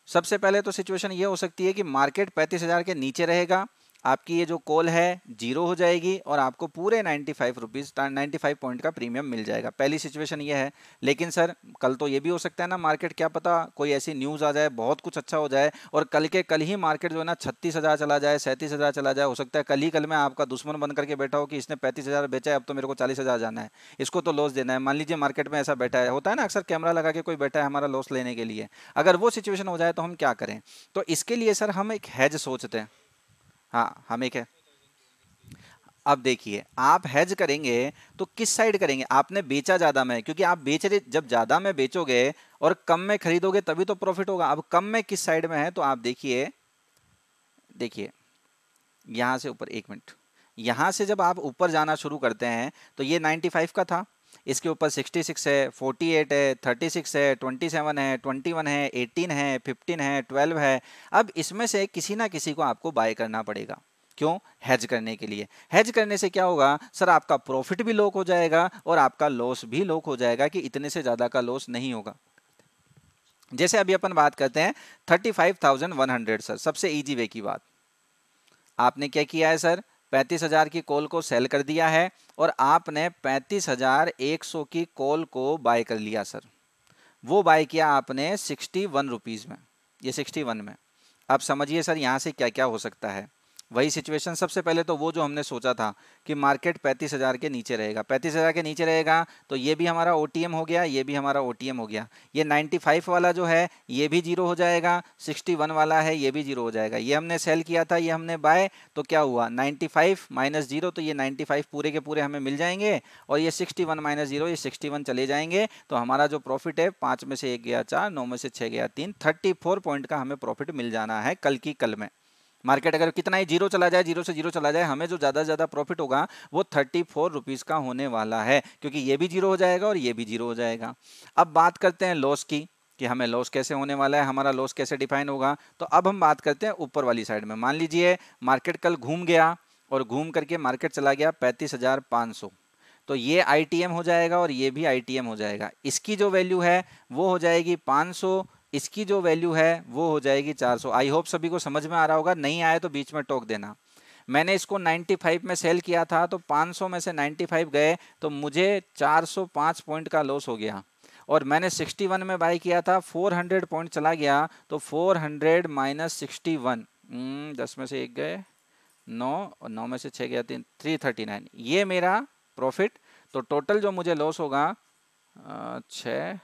सबसे पहले तो सिचुएशन ये हो सकती है कि मार्केट 35,000 के नीचे रहेगा, आपकी ये जो कॉल है जीरो हो जाएगी और आपको पूरे 95 रुपीज़ 95 पॉइंट का प्रीमियम मिल जाएगा। पहली सिचुएशन ये है। लेकिन सर कल तो ये भी हो सकता है ना, मार्केट क्या पता कोई ऐसी न्यूज़ आ जाए, बहुत कुछ अच्छा हो जाए और कल के कल ही मार्केट जो है ना 36,000 चला जाए, 37,000 चला जाए। हो सकता है कल ही कल में आपका दुश्मन बन करके बैठा हो कि इसने 35,000 बेचा है, अब तो मेरे को 40,000 जाना है, इसको तो लॉस देना है। मान लीजिए मार्केट में ऐसा बैठा है, होता है ना अक्सर, कैमरा लगा के कोई बैठा है हमारा लॉस लेने के लिए। अगर वो सिचुएशन हो जाए तो हम क्या करें, तो इसके लिए सर हम एक हैज सोचते हैं। हाँ हम एक है, अब देखिए आप हेज करेंगे तो किस साइड करेंगे, आपने बेचा ज्यादा में, क्योंकि आप बेच रहे, जब ज्यादा में बेचोगे और कम में खरीदोगे तभी तो प्रॉफिट होगा। अब कम में किस साइड में है, तो आप देखिए, देखिए यहां से ऊपर, एक मिनट, यहां से जब आप ऊपर जाना शुरू करते हैं तो ये 95 का था, इसके ऊपर 66 है, 48 है, 36 है, 27 है, 21 है, 18 है, 15 है, 12 है। अब इसमें से किसी ना किसी को आपको बाय करना पड़ेगा। क्यों, हेज करने के लिए। हेज करने से क्या होगा सर, आपका प्रॉफिट भी लॉक हो जाएगा और आपका लॉस भी लॉक हो जाएगा, कि इतने से ज्यादा का लॉस नहीं होगा। जैसे अभी अपन बात करते हैं 35,100 सर, सबसे इजी वे की बात, आपने क्या किया है सर, 35,000 की कॉल को सेल कर दिया है और आपने 35,100 की कॉल को बाय कर लिया सर। वो बाय किया आपने 61 रुपीज़ में, ये 61 में। अब समझिए सर यहाँ से क्या क्या हो सकता है। वही सिचुएशन, सबसे पहले तो वो जो हमने सोचा था कि मार्केट 35,000 के नीचे रहेगा, 35,000 के नीचे रहेगा, तो ये भी हमारा ओटीएम हो गया, ये भी हमारा ओटीएम हो गया। ये 95 वाला जो है ये भी जीरो हो जाएगा, 61 वाला है ये भी जीरो हो जाएगा। ये हमने सेल किया था, ये हमने बाय, तो क्या हुआ 95 माइनस जीरो, तो ये 95 पूरे के पूरे हमें मिल जाएंगे और ये 61 माइनस जीरो, ये 61 चले जाएंगे। तो हमारा जो प्रॉफिट है, 5 में से 1 गया 4, 9 में से 6 गया 3, 34 पॉइंट का हमें प्रॉफिट मिल जाना है कल की कल में। मार्केट अगर कितना ही जीरो चला जाए, जीरो से जीरो चला जाए, हमें जो ज्यादा से ज्यादा प्रॉफिट होगा वो 34 रुपीज का होने वाला है, क्योंकि ये भी जीरो हो जाएगा और ये भी जीरो हो जाएगा। अब बात करते हैं लॉस की, कि हमें लॉस कैसे होने वाला है, हमारा लॉस कैसे डिफाइन होगा। तो अब हम बात करते हैं ऊपर वाली साइड में। मान लीजिए मार्केट कल घूम गया और घूम करके मार्केट चला गया 35,500, तो ये आईटीएम हो जाएगा और ये भी आईटीएम हो जाएगा। इसकी जो वैल्यू है वो हो जाएगी 500, इसकी जो वैल्यू है वो हो जाएगी 400। आई होप सभी को समझ में आ रहा होगा, नहीं आए तो बीच में टोक देना। मैंने इसको 95 में सेल किया था, तो 500 में से 95 गए तो मुझे 405 पॉइंट का लॉस हो गया। और मैंने 61 में बाय किया था, 400 पॉइंट चला गया, तो 400 माइनस 61, 10 में से 1 गए 9, और 9 में से 6 गया 3, 339, ये मेरा प्रॉफिट। तो टोटल जो मुझे लॉस होगा 6,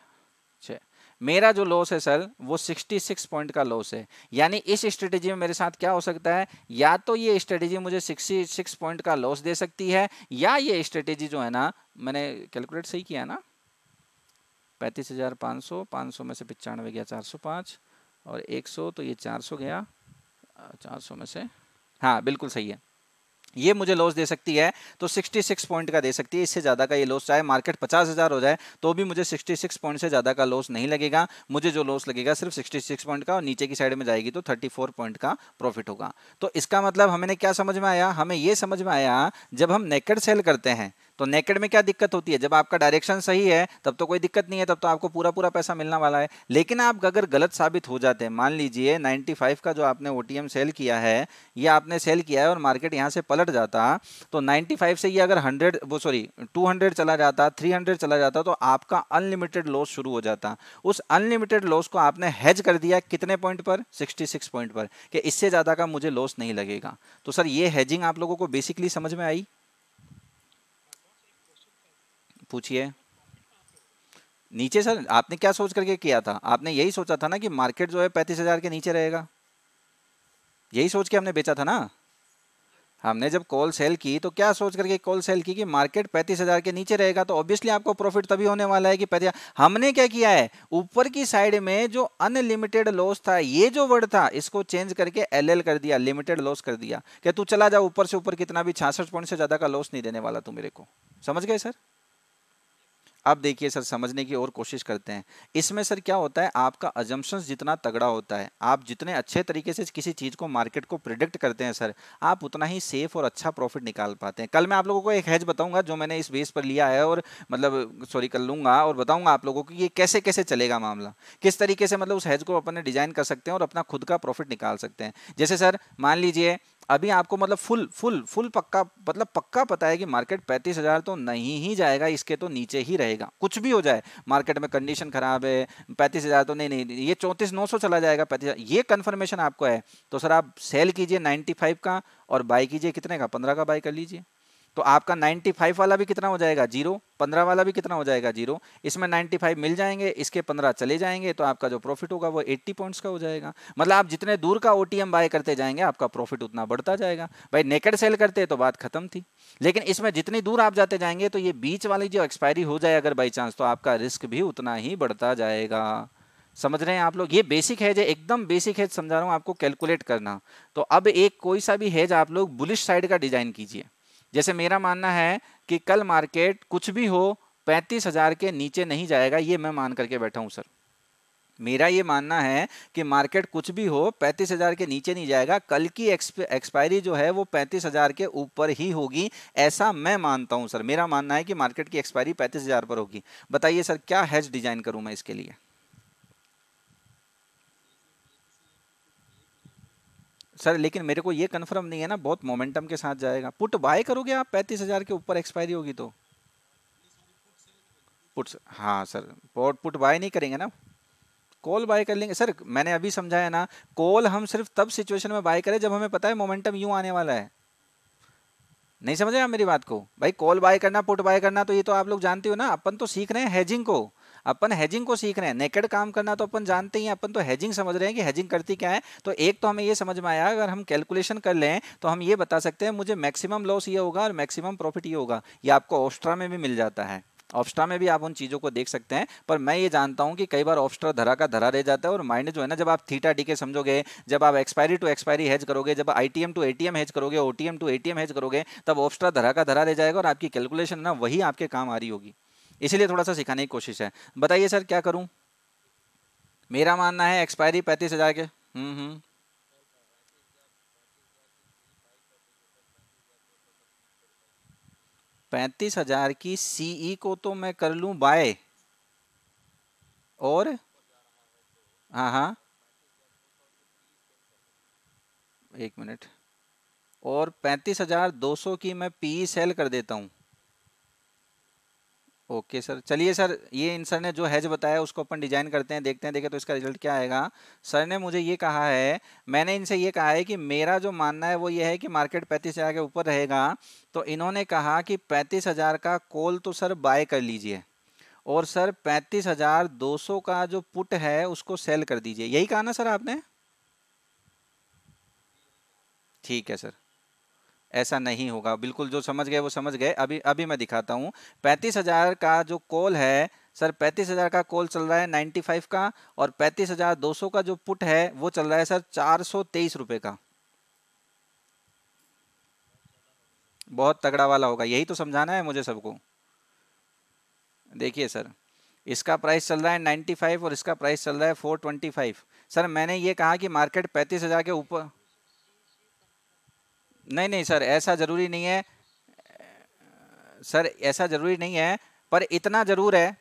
मेरा जो लॉस है सर वो 66 पॉइंट का लॉस है। यानी इस स्ट्रेटेजी में मेरे साथ क्या हो सकता है, या तो ये स्ट्रेटेजी मुझे 66 पॉइंट का लॉस दे सकती है, या ये स्ट्रेटेजी जो है ना, मैंने कैलकुलेट सही किया ना, 35,500, 500 में से 95 गया 405 और 100, तो ये 400 गया, 400 में से, हाँ बिल्कुल सही है। ये मुझे लॉस दे सकती है तो 66 पॉइंट का दे सकती है, इससे ज़्यादा का ये लॉस, चाहे मार्केट 50,000 हो जाए तो भी मुझे 66 पॉइंट से ज़्यादा का लॉस नहीं लगेगा। मुझे जो लॉस लगेगा सिर्फ 66 पॉइंट का, और नीचे की साइड में जाएगी तो 34 पॉइंट का प्रॉफिट होगा। तो इसका मतलब हमें क्या समझ में आया, हमें ये समझ में आया जब हम नेकेड सेल करते हैं तो नेकेड में क्या दिक्कत होती है, जब आपका डायरेक्शन सही है तब तो कोई दिक्कत नहीं है, तब तो आपको पूरा पूरा पैसा मिलने वाला है। लेकिन आप अगर गलत साबित हो जाते हैं, मान लीजिए 95 का जो आपने ओटीएम सेल किया है, ये आपने सेल किया है और मार्केट यहां से पलट जाता, तो 95 से ये अगर 100 वो सॉरी 200 चला जाता, 300 चला जाता, तो आपका अनलिमिटेड लॉस शुरू हो जाता। उस अनलिमिटेड लॉस को आपने हेज कर दिया कितने पॉइंट पर, 66 पॉइंट पर, कि इससे ज्यादा का मुझे लॉस नहीं लगेगा। तो सर ये हेजिंग आप लोगों को बेसिकली समझ में आई? पूछिए। नीचे सर आपने क्या सोच करके किया था, आपने यही सोचा था ना कि मार्केट जो है 35,000 के नीचे रहेगा, यही सोच के हमने बेचा था ना। हमने जब कॉल सेल की तो क्या सोच करके कॉल सेल की कि मार्केट 35,000 के नीचे रहेगा, तो ऑब्वियसली आपको प्रॉफिट तभी होने वाला है कि 35। हमने क्या किया है, ऊपर की साइड में जो अनलिमिटेड लॉस था, ये जो वर्ड था इसको चेंज करके एलएल कर दिया, लिमिटेड लॉस कर दिया, कि तू चला जा ऊपर से ऊपर, कितना भी 66 पॉइंट से ज्यादा का लॉस नहीं देने वाला तू मेरे को। समझ गए सर? अब देखिए सर, समझने की और कोशिश करते हैं। इसमें सर क्या होता है, आपका अजम्पशंस जितना तगड़ा होता है, आप जितने अच्छे तरीके से किसी चीज को मार्केट को प्रिडिक्ट करते हैं सर, आप उतना ही सेफ और अच्छा प्रॉफिट निकाल पाते हैं। कल मैं आप लोगों को एक हैज बताऊंगा जो मैंने इस बेस पर लिया है, और मतलब सॉरी कर लूंगा, और बताऊंगा आप लोगों को कि ये कैसे कैसे चलेगा मामला, किस तरीके से मतलब उस हैज को अपने डिजाइन कर सकते हैं और अपना खुद का प्रॉफिट निकाल सकते हैं। जैसे सर मान लीजिए अभी आपको मतलब फुल फुल फुल पक्का, मतलब पक्का पता है कि मार्केट 35,000 तो नहीं ही जाएगा, इसके तो नीचे ही रहेगा, कुछ भी हो जाए, मार्केट में कंडीशन खराब है, 35,000 तो नहीं नहीं, ये 34,900 चला जाएगा, 35,000 ये कंफर्मेशन आपको है। तो सर आप सेल कीजिए 95 का और बाई कीजिए कितने का, 15 का बाई कर लीजिए। तो आपका 95 वाला भी कितना हो जाएगा, जीरो, 15 वाला भी कितना हो जाएगा, जीरो। इसमें 95 मिल जाएंगे, इसके 15 चले जाएंगे, तो आपका जो प्रॉफिट होगा वो 80 पॉइंट्स का हो जाएगा। मतलब आप जितने दूर का ओटीएम बाय करते जाएंगे आपका प्रॉफिट उतना बढ़ता जाएगा। भाई नेकेड सेल करते तो बात खत्म थी, लेकिन इसमें जितनी दूर आप जाते जाएंगे तो ये बीच वाली जो एक्सपायरी हो जाए अगर बाई चांस, तो आपका रिस्क भी उतना ही बढ़ता जाएगा। समझ रहे हैं आप लोग? ये बेसिक हेज है, एकदम बेसिक हेज समझा रहा हूं आपको कैलकुलेट करना। तो अब एक कोई सा भी हेज आप लोग बुलिश साइड का डिजाइन कीजिए। जैसे मेरा मानना है कि कल मार्केट कुछ भी हो 35,000 के नीचे नहीं जाएगा, ये मैं मान करके बैठा हूं सर। मेरा ये मानना है कि मार्केट कुछ भी हो 35,000 के नीचे नहीं जाएगा, कल की एक्सपायरी जो है वो 35,000 के ऊपर ही होगी, ऐसा मैं मानता हूं सर। मेरा मानना है कि मार्केट की एक्सपायरी 35,000 पर होगी। बताइए सर क्या हेज डिजाइन करूं मैं इसके लिए? सर लेकिन मेरे को ये कंफर्म नहीं है ना, बहुत मोमेंटम के साथ जाएगा। पुट बाय करोगे आप 35,000 के ऊपर एक्सपायरी होगी तो? पुट, हाँ सर, पुट बाय नहीं करेंगे ना, कॉल बाय कर लेंगे सर। मैंने अभी समझाया ना, कॉल हम सिर्फ तब सिचुएशन में बाय करें जब हमें पता है मोमेंटम यूं आने वाला है। नहीं समझे आप मेरी बात को? भाई कॉल बाय करना पुट बाय करना तो ये तो आप लोग जानते हो ना, अपन तो सीख रहे हैं हैजिंग को, अपन हैजिंग को सीख रहे हैं। नेकेड काम करना तो अपन जानते ही हैं, अपन तो हैजिंग समझ रहे हैं कि हैजिंग करती क्या है। तो एक तो हमें ये समझ में आया, अगर हम कैलकुलेशन कर लें तो हम ये बता सकते हैं मुझे मैक्सिमम लॉस ये होगा और मैक्सिमम प्रॉफिट ये होगा। ये आपको ऑस्ट्रा में भी मिल जाता है, ऑप्स्ट्रा में भी आप उन चीज़ों को देख सकते हैं। पर मैं ये जानता हूं कि कई बार ऑप्स्ट्रा धरा का धरा रह जाता है, और माइंड जो है ना, जब आप थीटा डी के समझोगे, जब आप एक्सपायरी टू एक्सपायरी हेज करोगे, जब आईटीएम टू एटीएम हेज करोगे, ओटीएम टू एटीएम हेज करोगे, तब ऑप्स्ट्रा धरा का धरा रह जाएगा और आपकी कैलकुलेशन ना वही आपके काम आ रही होगी। इसीलिए थोड़ा सा सिखाने की कोशिश है। बताइए सर क्या करूं? मेरा मानना है एक्सपायरी 35,000 के। हम्म। 35,000 की सीई को तो मैं कर लूं बाय, और हाँ हाँ, एक मिनट, और 35,200 की मैं पी सेल कर देता हूँ। ओके सर, चलिए सर, ये इन सर ने जो हैज बताया उसको अपन डिजाइन करते हैं, देखते हैं देखें तो इसका रिजल्ट क्या आएगा। सर ने मुझे ये कहा है, मैंने इनसे ये कहा है कि मेरा जो मानना है वो ये है कि मार्केट 35,000 के ऊपर रहेगा। तो इन्होंने कहा कि 35,000 का कॉल तो सर बाय कर लीजिए, और सर 35,200 का जो पुट है उसको सेल कर दीजिए, यही कहा ना सर आपने? ठीक है सर, ऐसा नहीं होगा, बिल्कुल जो समझ गए वो समझ गए। अभी अभी मैं दिखाता हूँ। 35,000 का जो कॉल है सर, 35,000 का कॉल चल रहा है 95 का, और 35,200 का जो पुट है वो चल रहा है सर 423 रुपए का। बहुत तगड़ा वाला होगा, यही तो समझाना है मुझे सबको। देखिए सर, इसका प्राइस चल रहा है 95 और इसका प्राइस चल रहा है 425। सर मैंने ये कहा कि मार्केट 35,000 के ऊपर। नहीं नहीं सर, ऐसा जरूरी नहीं है। सर ऐसा जरूरी नहीं है, पर इतना जरूर है।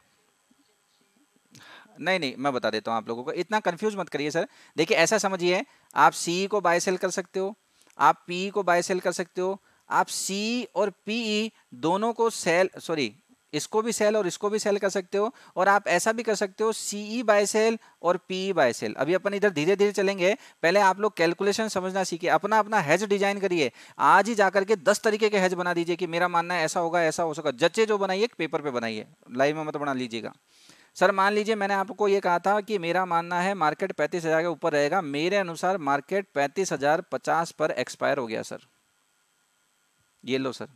नहीं नहीं, मैं बता देता हूँ आप लोगों को, इतना कंफ्यूज मत करिए सर। देखिए ऐसा समझिए, आप सी को बाय सेल कर सकते हो, आप पी को बाय सेल कर सकते हो, आप सी और पीई दोनों को सेल, सॉरी, इसको भी सेल और इसको भी सेल कर सकते हो। और आप ऐसा भी कर सकते हो, सीई बाय सेल और पीई बाय सेल। अभी अपन इधर धीरे धीरे चलेंगे, पहले आप लोग कैलकुलेशन समझना सीखिए, अपना अपना हेज डिजाइन करिए। आज ही जाकर के 10 तरीके के हेज बना दीजिए कि मेरा मानना है ऐसा होगा ऐसा हो सका, जच्चे जो बनाइए पेपर पे बनाइए, लाइव में मत बना लीजिएगा। सर मान लीजिए मैंने आपको ये कहा था कि मेरा मानना है मार्केट 35,000 के ऊपर रहेगा, मेरे अनुसार मार्केट 35,050 पर एक्सपायर हो गया सर। ये लो सर,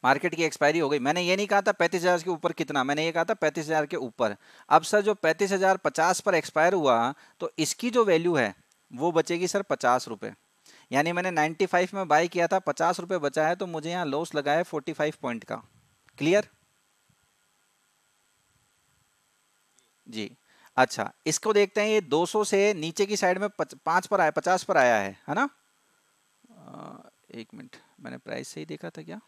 मार्केट की एक्सपायरी हो गई। मैंने ये नहीं कहा था 35,000 के ऊपर कितना, मैंने ये कहा था 35,000 के ऊपर। अब सर जो 35,050 पर एक्सपायर हुआ, तो इसकी जो वैल्यू है वो बचेगी सर 50 रुपये। यानी मैंने 95 में बाय किया था, 50 रुपये बचा है, तो मुझे यहाँ लॉस लगा है 45 पॉइंट का। क्लियर? जी। अच्छा, इसको देखते हैं, ये 200 से नीचे की साइड में 5 पर आया, 50 पर आया है ना? एक मिनट, मैंने प्राइस सही देखा था क्या?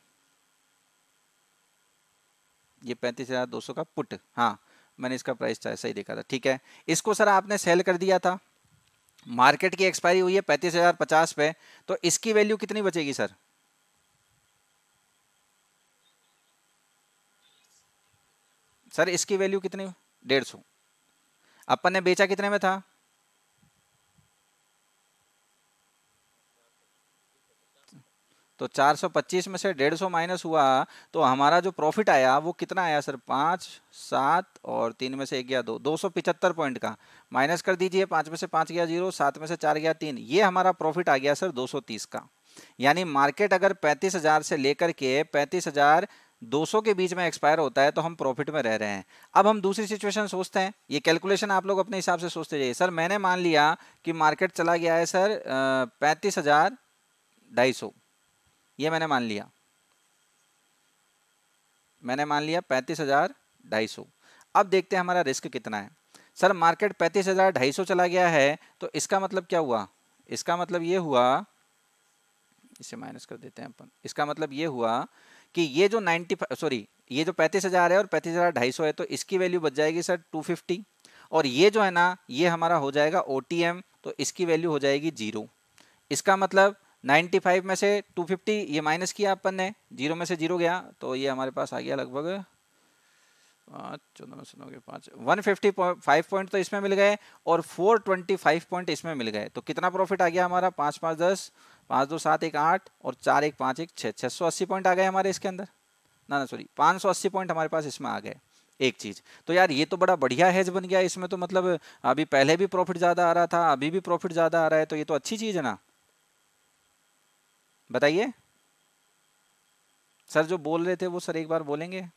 ये 35,200 का पुट, हाँ, मैंने इसका प्राइस सही देखा था, ठीक है। इसको सर आपने सेल कर दिया था, मार्केट की एक्सपायरी हुई है 35,050 पे, तो इसकी वैल्यू कितनी बचेगी सर? सर इसकी वैल्यू कितनी? 150। अपन ने बेचा कितने में था? तो 425 में से 150 माइनस हुआ, तो हमारा जो प्रॉफिट आया वो कितना आया सर? 5, 7 और 3 में से 1 गया 2, 275 पॉइंट का। माइनस कर दीजिए, 5 में से 5 गया 0, 7 में से 4 गया 3, ये हमारा प्रॉफिट आ गया सर 230 का। यानी मार्केट अगर 35,000 से लेकर के 35,200 के बीच में एक्सपायर होता है तो हम प्रॉफिट में रह रहे हैं। अब हम दूसरी सिचुएशन सोचते हैं, ये कैलकुलेशन आप लोग अपने हिसाब से सोचते जाइए। सर मैंने मान लिया कि मार्केट चला गया है सर 35,250, ये मैंने मान लिया, 35,250। अब देखते हैं हमारा रिस्क कितना है। सर मार्केट 35,250 चला गया है, तो इसका मतलब क्या हुआ? इसका मतलब ये हुआ, इसे माइनस कर देते हैं अपन, इसका मतलब ये हुआ कि ये जो 90, सॉरी, ये जो 35,000 है और 35,250 है, तो इसकी वैल्यू बच जाएगी सर 250। और ये जो है ना, ये हमारा हो जाएगा ओटीएम, तो इसकी वैल्यू हो जाएगी 0। इसका मतलब 95 में से 250 ये माइनस किया अपन ने, 0 में से 0 गया, तो ये हमारे पास आ गया लगभग 155 पॉइंट तो इसमें मिल गए, और 425 पॉइंट इसमें मिल गए। तो कितना प्रॉफिट आ गया हमारा? 5 5 10, 5 2 7 1 8 और 4 1 5 1 6, 680 पॉइंट आ गए हमारे इसके अंदर। ना ना सॉरी, 580 पॉइंट हमारे पास इसमें आ गए। एक चीज तो यार, ये तो बड़ा बढ़िया हेज बन गया इसमें, तो मतलब अभी पहले भी प्रॉफिट ज्यादा आ रहा था, अभी भी प्रॉफिट ज्यादा आ रहा है, तो ये तो अच्छी चीज है ना? बताइए सर, जो बोल रहे थे वो सर एक बार बोलेंगे?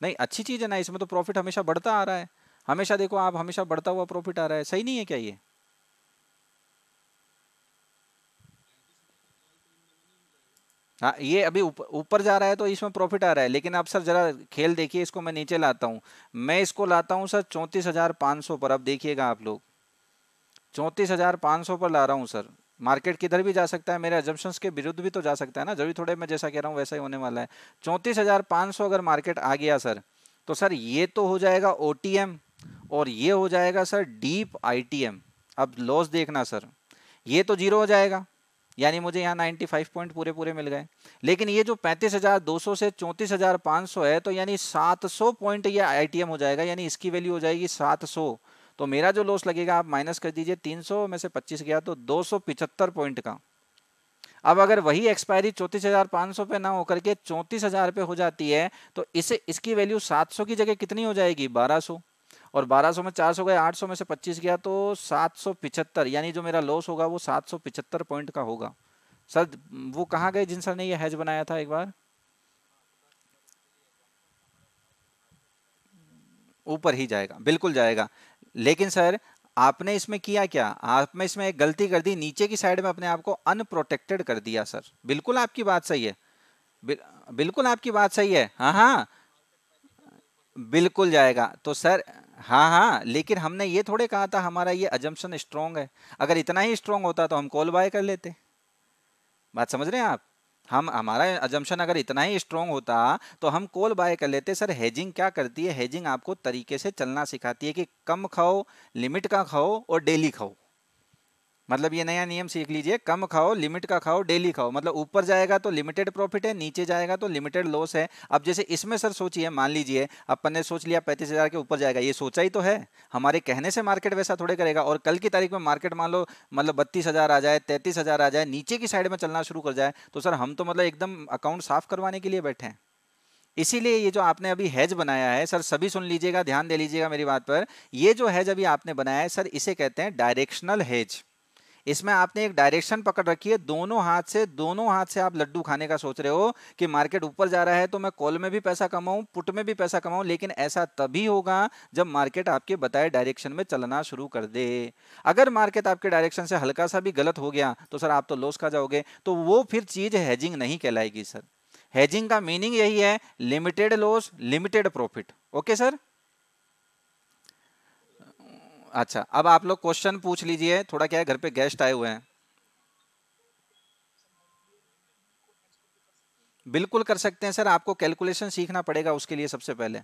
नहीं, अच्छी चीज है ना, इसमें तो प्रॉफिट हमेशा बढ़ता आ रहा है। हमेशा देखो आप, हमेशा बढ़ता हुआ प्रॉफिट आ रहा है, सही नहीं है क्या ये? हाँ, ये अभी ऊपर जा रहा है तो इसमें प्रॉफिट आ रहा है, लेकिन अब सर जरा खेल देखिए, इसको मैं नीचे लाता हूँ। मैं इसको लाता हूँ सर 34,500 पर। अब देखिएगा आप लोग, 34,500 पर ला रहा हूँ सर। मार्केट किधर भी जा सकता है, मेरे अजम्पशंस के विरुद्ध भी तो जा सकता है ना, जरूरी थोड़े मैं जैसा कह रहा हूँ वैसा ही होने वाला है। 34,500 अगर मार्केट आ गया सर, तो सर ये तो हो जाएगा ओटीएम, और ये हो जाएगा सर डीप आईटीएम। अब लॉस देखना सर, ये तो जीरो हो जाएगा, यानी मुझे यहाँ 95 पॉइंट पूरे पूरे मिल गए। लेकिन ये जो 35,200 से 34,500 है, तो यानी 700 पॉइंट ये आईटीएम हो जाएगा, यानी इसकी वैल्यू हो जाएगी 700। तो मेरा जो लॉस लगेगा, आप माइनस कर दीजिए, 300 में से 25 गया तो 275 पॉइंट का। अब अगर वही एक्सपायरी 34,500 पे ना होकर के 34,000 पे हो जाती है, तो इसे इसकी वैल्यू 700 की जगह कितनी हो जाएगी? 1200। और 1200 में 400 गए, 800 में से 25 गया तो 775, यानी जो मेरा लॉस होगा वो 775 पॉइंट का होगा। सर वो कहाँ गए जिन सर ने ये हैज बनाया था एक बार? ऊपर ही जाएगा, बिल्कुल जाएगा। लेकिन सर आपने इसमें किया क्या, आपने इसमें एक गलती कर दी, नीचे की साइड में अपने आप को अनप्रोटेक्टेड कर दिया सर। बिल्कुल आपकी बात सही है, बिल, बिल्कुल आपकी बात सही है, हाँ हाँ, बिल्कुल जाएगा तो सर। हाँ हाँ, लेकिन हमने ये थोड़े कहा था हमारा ये अजम्पशन स्ट्रांग है। अगर इतना ही स्ट्रांग होता तो हम कॉल बाय कर लेते। बात समझ रहे हैं आप? हम हमारा अजम्पशन अगर इतना ही स्ट्रांग होता तो हम कॉल बाय कर लेते। सर हेजिंग क्या करती है, हेजिंग आपको तरीके से चलना सिखाती है कि कम खाओ, लिमिट का खाओ और डेली खाओ। मतलब ये नया नियम सीख लीजिए, कम खाओ, लिमिट का खाओ, डेली खाओ। मतलब ऊपर जाएगा तो लिमिटेड प्रॉफिट है, नीचे जाएगा तो लिमिटेड लॉस है। अब जैसे इसमें सर सोचिए, मान लीजिए अपन ने सोच लिया 35,000 के ऊपर जाएगा, ये सोचा ही तो है। हमारे कहने से मार्केट वैसा थोड़े करेगा। और कल की तारीख में मार्केट मान लो मतलब 32,000 आ जाए, 33,000 आ जाए, नीचे की साइड में चलना शुरू कर जाए, तो सर हम तो मतलब एकदम अकाउंट साफ करवाने के लिए बैठे हैं। इसीलिए ये जो आपने अभी हैज बनाया है सर, सभी सुन लीजिएगा, ध्यान दे लीजिएगा मेरी बात पर। ये जो हैज अभी आपने बनाया है सर, इसे कहते हैं डायरेक्शनल हेज। इसमें आपने एक डायरेक्शन पकड़ रखी है, दोनों हाथ से आप लड्डू खाने का सोच रहे हो कि मार्केट ऊपर जा रहा है तो मैं कॉल में भी पैसा कमाऊं, पुट में भी पैसा कमाऊं। लेकिन ऐसा तभी होगा जब मार्केट आपके बताए डायरेक्शन में चलना शुरू कर दे। अगर मार्केट आपके डायरेक्शन से हल्का सा भी गलत हो गया तो सर आप तो लॉस खा जाओगे। तो वो फिर चीज हेजिंग नहीं कहलाएगी सर। हेजिंग का मीनिंग यही है, limited loss limited profit. Okay sir. अच्छा, अब आप लोग क्वेश्चन पूछ लीजिए, थोड़ा क्या है घर पे गेस्ट आए हुए हैं। बिल्कुल कर सकते हैं सर, आपको कैलकुलेशन सीखना पड़ेगा उसके लिए। सबसे पहले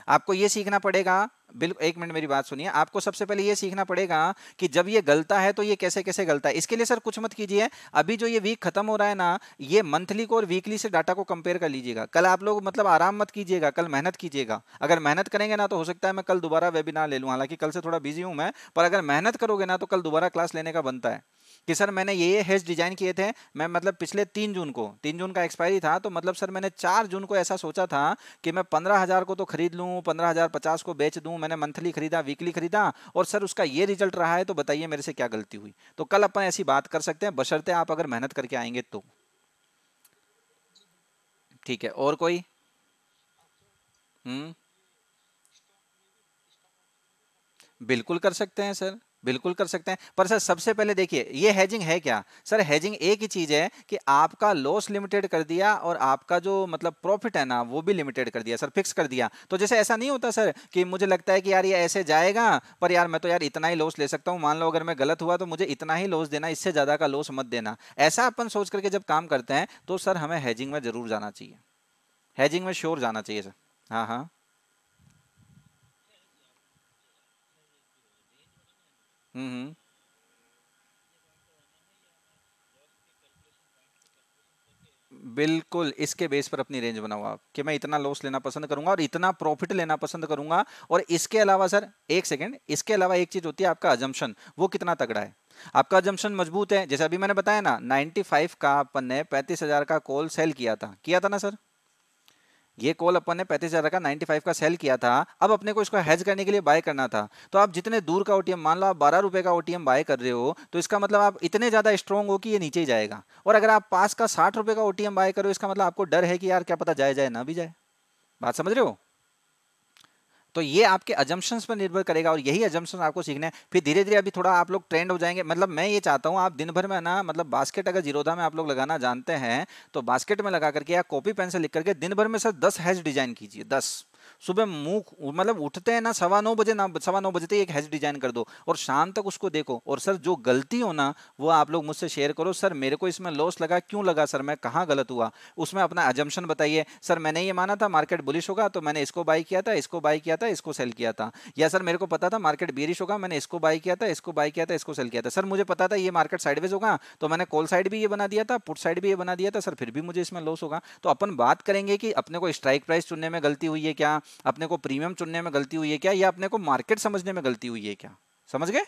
आपको ये सीखना पड़ेगा, बिल्कुल एक मिनट मेरी बात सुनिए, आपको सबसे पहले ये सीखना पड़ेगा कि जब ये गलता है तो ये कैसे कैसे गलता है। इसके लिए सर कुछ मत कीजिए, अभी जो ये वीक खत्म हो रहा है ना, ये मंथली को और वीकली से डाटा को कंपेयर कर लीजिएगा। कल आप लोग मतलब आराम मत कीजिएगा, कल मेहनत कीजिएगा। अगर मेहनत करेंगे ना तो हो सकता है मैं कल दोबारा वेबिनार ले लूँ, हालांकि कल से थोड़ा बिजी हूँ मैं, पर अगर मेहनत करोगे ना तो कल दोबारा क्लास लेने का बनता है। कि सर मैंने ये हेज डिजाइन किए थे, मैं मतलब पिछले 3 जून को, 3 जून का एक्सपायरी था, तो मतलब सर मैंने 4 जून को ऐसा सोचा था कि मैं 15,000 को तो खरीद लूँ, 15,050 को बेच दूँ। मैंने मंथली खरीदा, वीकली खरीदा, और सर उसका ये रिजल्ट रहा है। तो बताइए मेरे से क्या गलती हुई। तो कल अपन ऐसी बात कर सकते हैं, बशर्ते आप अगर मेहनत करके आएंगे तो। ठीक है, और कोई? हम्म, बिल्कुल कर सकते हैं सर, बिल्कुल कर सकते हैं। पर सर सबसे पहले देखिए ये हैजिंग है क्या। सर हैजिंग एक ही चीज है कि आपका लॉस लिमिटेड कर दिया और आपका जो मतलब प्रॉफिट है ना वो भी लिमिटेड कर दिया सर, फिक्स कर दिया। तो जैसे ऐसा नहीं होता सर कि मुझे लगता है कि यार ये ऐसे जाएगा, पर यार मैं तो यार इतना ही लॉस ले सकता हूँ, मान लो अगर मैं गलत हुआ तो मुझे इतना ही लॉस देना, इससे ज्यादा का लॉस मत देना। ऐसा अपन सोच करके जब काम करते हैं तो सर हमें हैजिंग में जरूर जाना चाहिए, हैजिंग में श्योर जाना चाहिए सर। हाँ हाँ। हम्म। बिल्कुल इसके बेस पर अपनी रेंज बनाओ आप कि मैं इतना लॉस लेना पसंद करूंगा और इतना प्रॉफिट लेना पसंद करूंगा। और इसके अलावा सर एक सेकंड, इसके अलावा एक चीज होती है आपका अजम्पशन, वो कितना तगड़ा है। आपका अजम्पशन मजबूत है, जैसे अभी मैंने बताया ना 95 का अपन ने 35,000 का कॉल सेल किया था ना सर। ये कॉल अपन ने 35,000 का 95 का सेल किया था। अब अपने को इसको हेज करने के लिए बाय करना था। तो आप जितने दूर का ओटीएम, मान लो आप 12 रुपए का ओटीएम बाय कर रहे हो, तो इसका मतलब आप इतने ज्यादा स्ट्रोंग हो कि ये नीचे ही जाएगा। और अगर आप पास का 60 रुपए का ओटीएम बाय करो, इसका मतलब आपको डर है कि यार क्या पता जाए जाए ना भी जाए। बात समझ रहे हो? तो ये आपके अजम्पशंस पर निर्भर करेगा और यही अजम्पशन आपको सीखना है। फिर धीरे धीरे अभी थोड़ा आप लोग ट्रेंड हो जाएंगे। मतलब मैं ये चाहता हूँ आप दिन भर में ना मतलब बास्केट अगर जीरोधा में आप लोग लगाना जानते हैं तो बास्केट में लगा करके या कॉपी पेन से लिख करके दिन भर में सर 10 हैश डिजाइन कीजिए। 10 सुबह मुंह मतलब उठते हैं ना 9:15 बजे, ना 9:15 बजे तक एक हैश डिजाइन कर दो और शाम तक उसको देखो। और सर जो गलती हो ना वो आप लोग मुझसे शेयर करो, सर मेरे को इसमें लॉस लगा, क्यों लगा सर, मैं कहाँ गलत हुआ। उसमें अपना अजम्पशन बताइए, सर मैंने ये माना था मार्केट बुलिश होगा तो मैंने इसको बाई किया था, इसको बाई किया था, इसको सेल किया था। या सर मेरे को पता था मार्केट बेरिश होगा, मैंने इसको बाई किया था, इसको बाई किया था, इसको सेल किया था। सर मुझे पता था ये मार्केट साइडवेज होगा तो मैंने कॉल साइड भी ये बना दिया था, पुट साइड भी ये बना दिया था, सर फिर भी मुझे इसमें लॉस होगा। तो अपन बात करेंगे कि अपने को स्ट्राइक प्राइस चुनने में गलती हुई है क्या, अपने को प्रीमियम चुनने में गलती हुई है क्या, या अपने को मार्केट समझने में गलती हुई है क्या। समझ गए?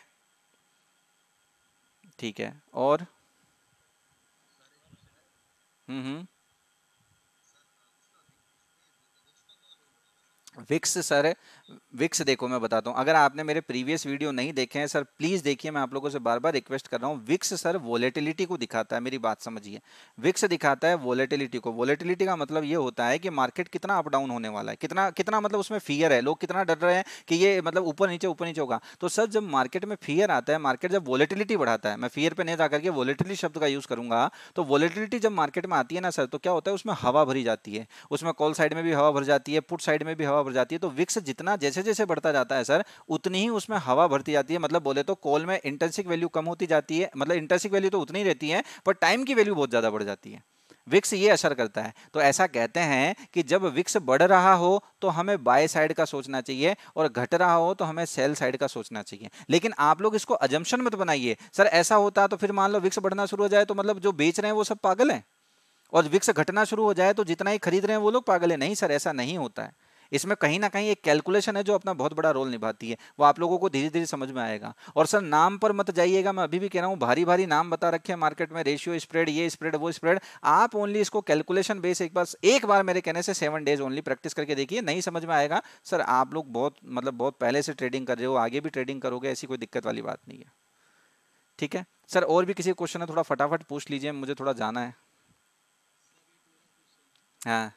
ठीक है, और? हम्म। विक्स सर, विक्स देखो मैं बताता हूँ, अगर आपने मेरे प्रीवियस वीडियो नहीं देखे हैं सर प्लीज देखिए, मैं आप लोगों से बार बार रिक्वेस्ट कर रहा हूँ। विक्स सर वोलेटिलिटी को दिखाता है, मेरी बात समझिए। विक्स दिखाता है वोलेटिलिटी को। वोलेटिलिटी का मतलब ये होता है कि मार्केट कितना अप डाउन होने वाला है, कितना कितना मतलब उसमें फियर है, लोग कितना डर रहे हैं कि ये मतलब ऊपर नीचे होगा। तो सर जब मार्केट में फियर आता है, मार्केट जब वोलेटिलिटी बढ़ाता है, मैं फियर पे नहीं जाकर के वोलेटिलिटी शब्द का यूज करूंगा, तो वोलेटिलिटी जब मार्केट में आती है ना सर, तो क्या होता है उसमें हवा भरी जाती है, उसमें कॉल साइड में भी हवा भर जाती है, पुट साइड में भी हवा भर जाती है। तो विक्स जितना जैसे जैसे बढ़ता जाता है सर, उतनी ही उसमें हवा भरती जाती है। मतलब बोले तो कॉल में इंटरेंसिक वैल्यू कम होती जाती है, मतलब इंटरेंसिक वैल्यू तो उतनी ही रहती है, पर टाइम की वैल्यू बहुत ज्यादा बढ़ जाती है। विक्स ये असर करता है। तो ऐसा कहते हैं कि जब विक्स बढ़ रहा हो तो हमें बाय साइड का सोचना चाहिए, और घट रहा हो तो हमें सेल साइड का सोचना चाहिए। लेकिन आप लोग इसको अजम्पशन मत बनाइए, सर ऐसा होता तो फिर मान लो विक्स बढ़ना शुरू हो जाए तो मतलब जो बेच रहे हैं वो सब पागल हैं, और विक्स घटना शुरू हो जाए तो जितना ही खरीद रहे हैं वो लोग पागल है। नहीं सर, ऐसा नहीं होता है। इसमें कहीं ना कहीं एक कैलकुलेशन है जो अपना बहुत बड़ा रोल निभाती है, वो आप लोगों को धीरे धीरे समझ में आएगा। और सर नाम पर मत जाइएगा, मैं अभी भी कह रहा हूँ, भारी भारी नाम बता रखे हैं मार्केट में, रेशियो स्प्रेड, ये स्प्रेड वो स्प्रेड। आप ओनली इसको कैलकुलेशन बेस एक बार मेरे कहने से 7 डेज ओनली प्रैक्टिस करके देखिए, नहीं समझ में आएगा सर। आप लोग बहुत मतलब बहुत पहले से ट्रेडिंग कर रहे हो, आगे भी ट्रेडिंग करोगे, ऐसी कोई दिक्कत वाली बात नहीं है। ठीक है सर, और भी किसी क्वेश्चन है थोड़ा फटाफट पूछ लीजिए, मुझे थोड़ा जाना है। हाँ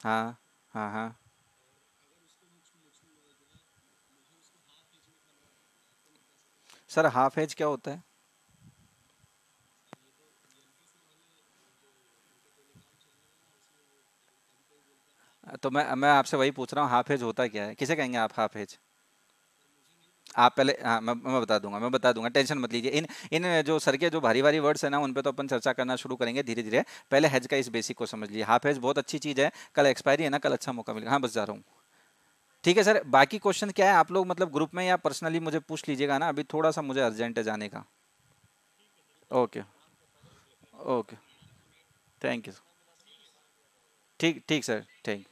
हाँ हाँ हाँ। सर हाफ एज क्या होता है? तो मैं आपसे वही पूछ रहा हूँ, हाफ एज होता क्या है, किसे कहेंगे आप हाफ एज? आप पहले, हाँ मैं बता दूंगा, टेंशन मत लीजिए। इन इन जो सर के जो भारी भारी वर्ड्स है ना, उन पे तो अपन चर्चा करना शुरू करेंगे धीरे धीरे। पहले हेज का इस बेसिक को समझ लीजिए। हाफ हेज बहुत अच्छी चीज़ है, कल एक्सपायरी है ना, कल अच्छा मौका मिलेगा। हाँ बस जा रहा हूँ। ठीक है सर, बाकी क्वेश्चन क्या है आप लोग मतलब ग्रुप में या पर्सनली मुझे पूछ लीजिएगा ना, अभी थोड़ा सा मुझे अर्जेंट है जाने का। ओके। ओके। Thank you. ठीक ठीक सर, थैंक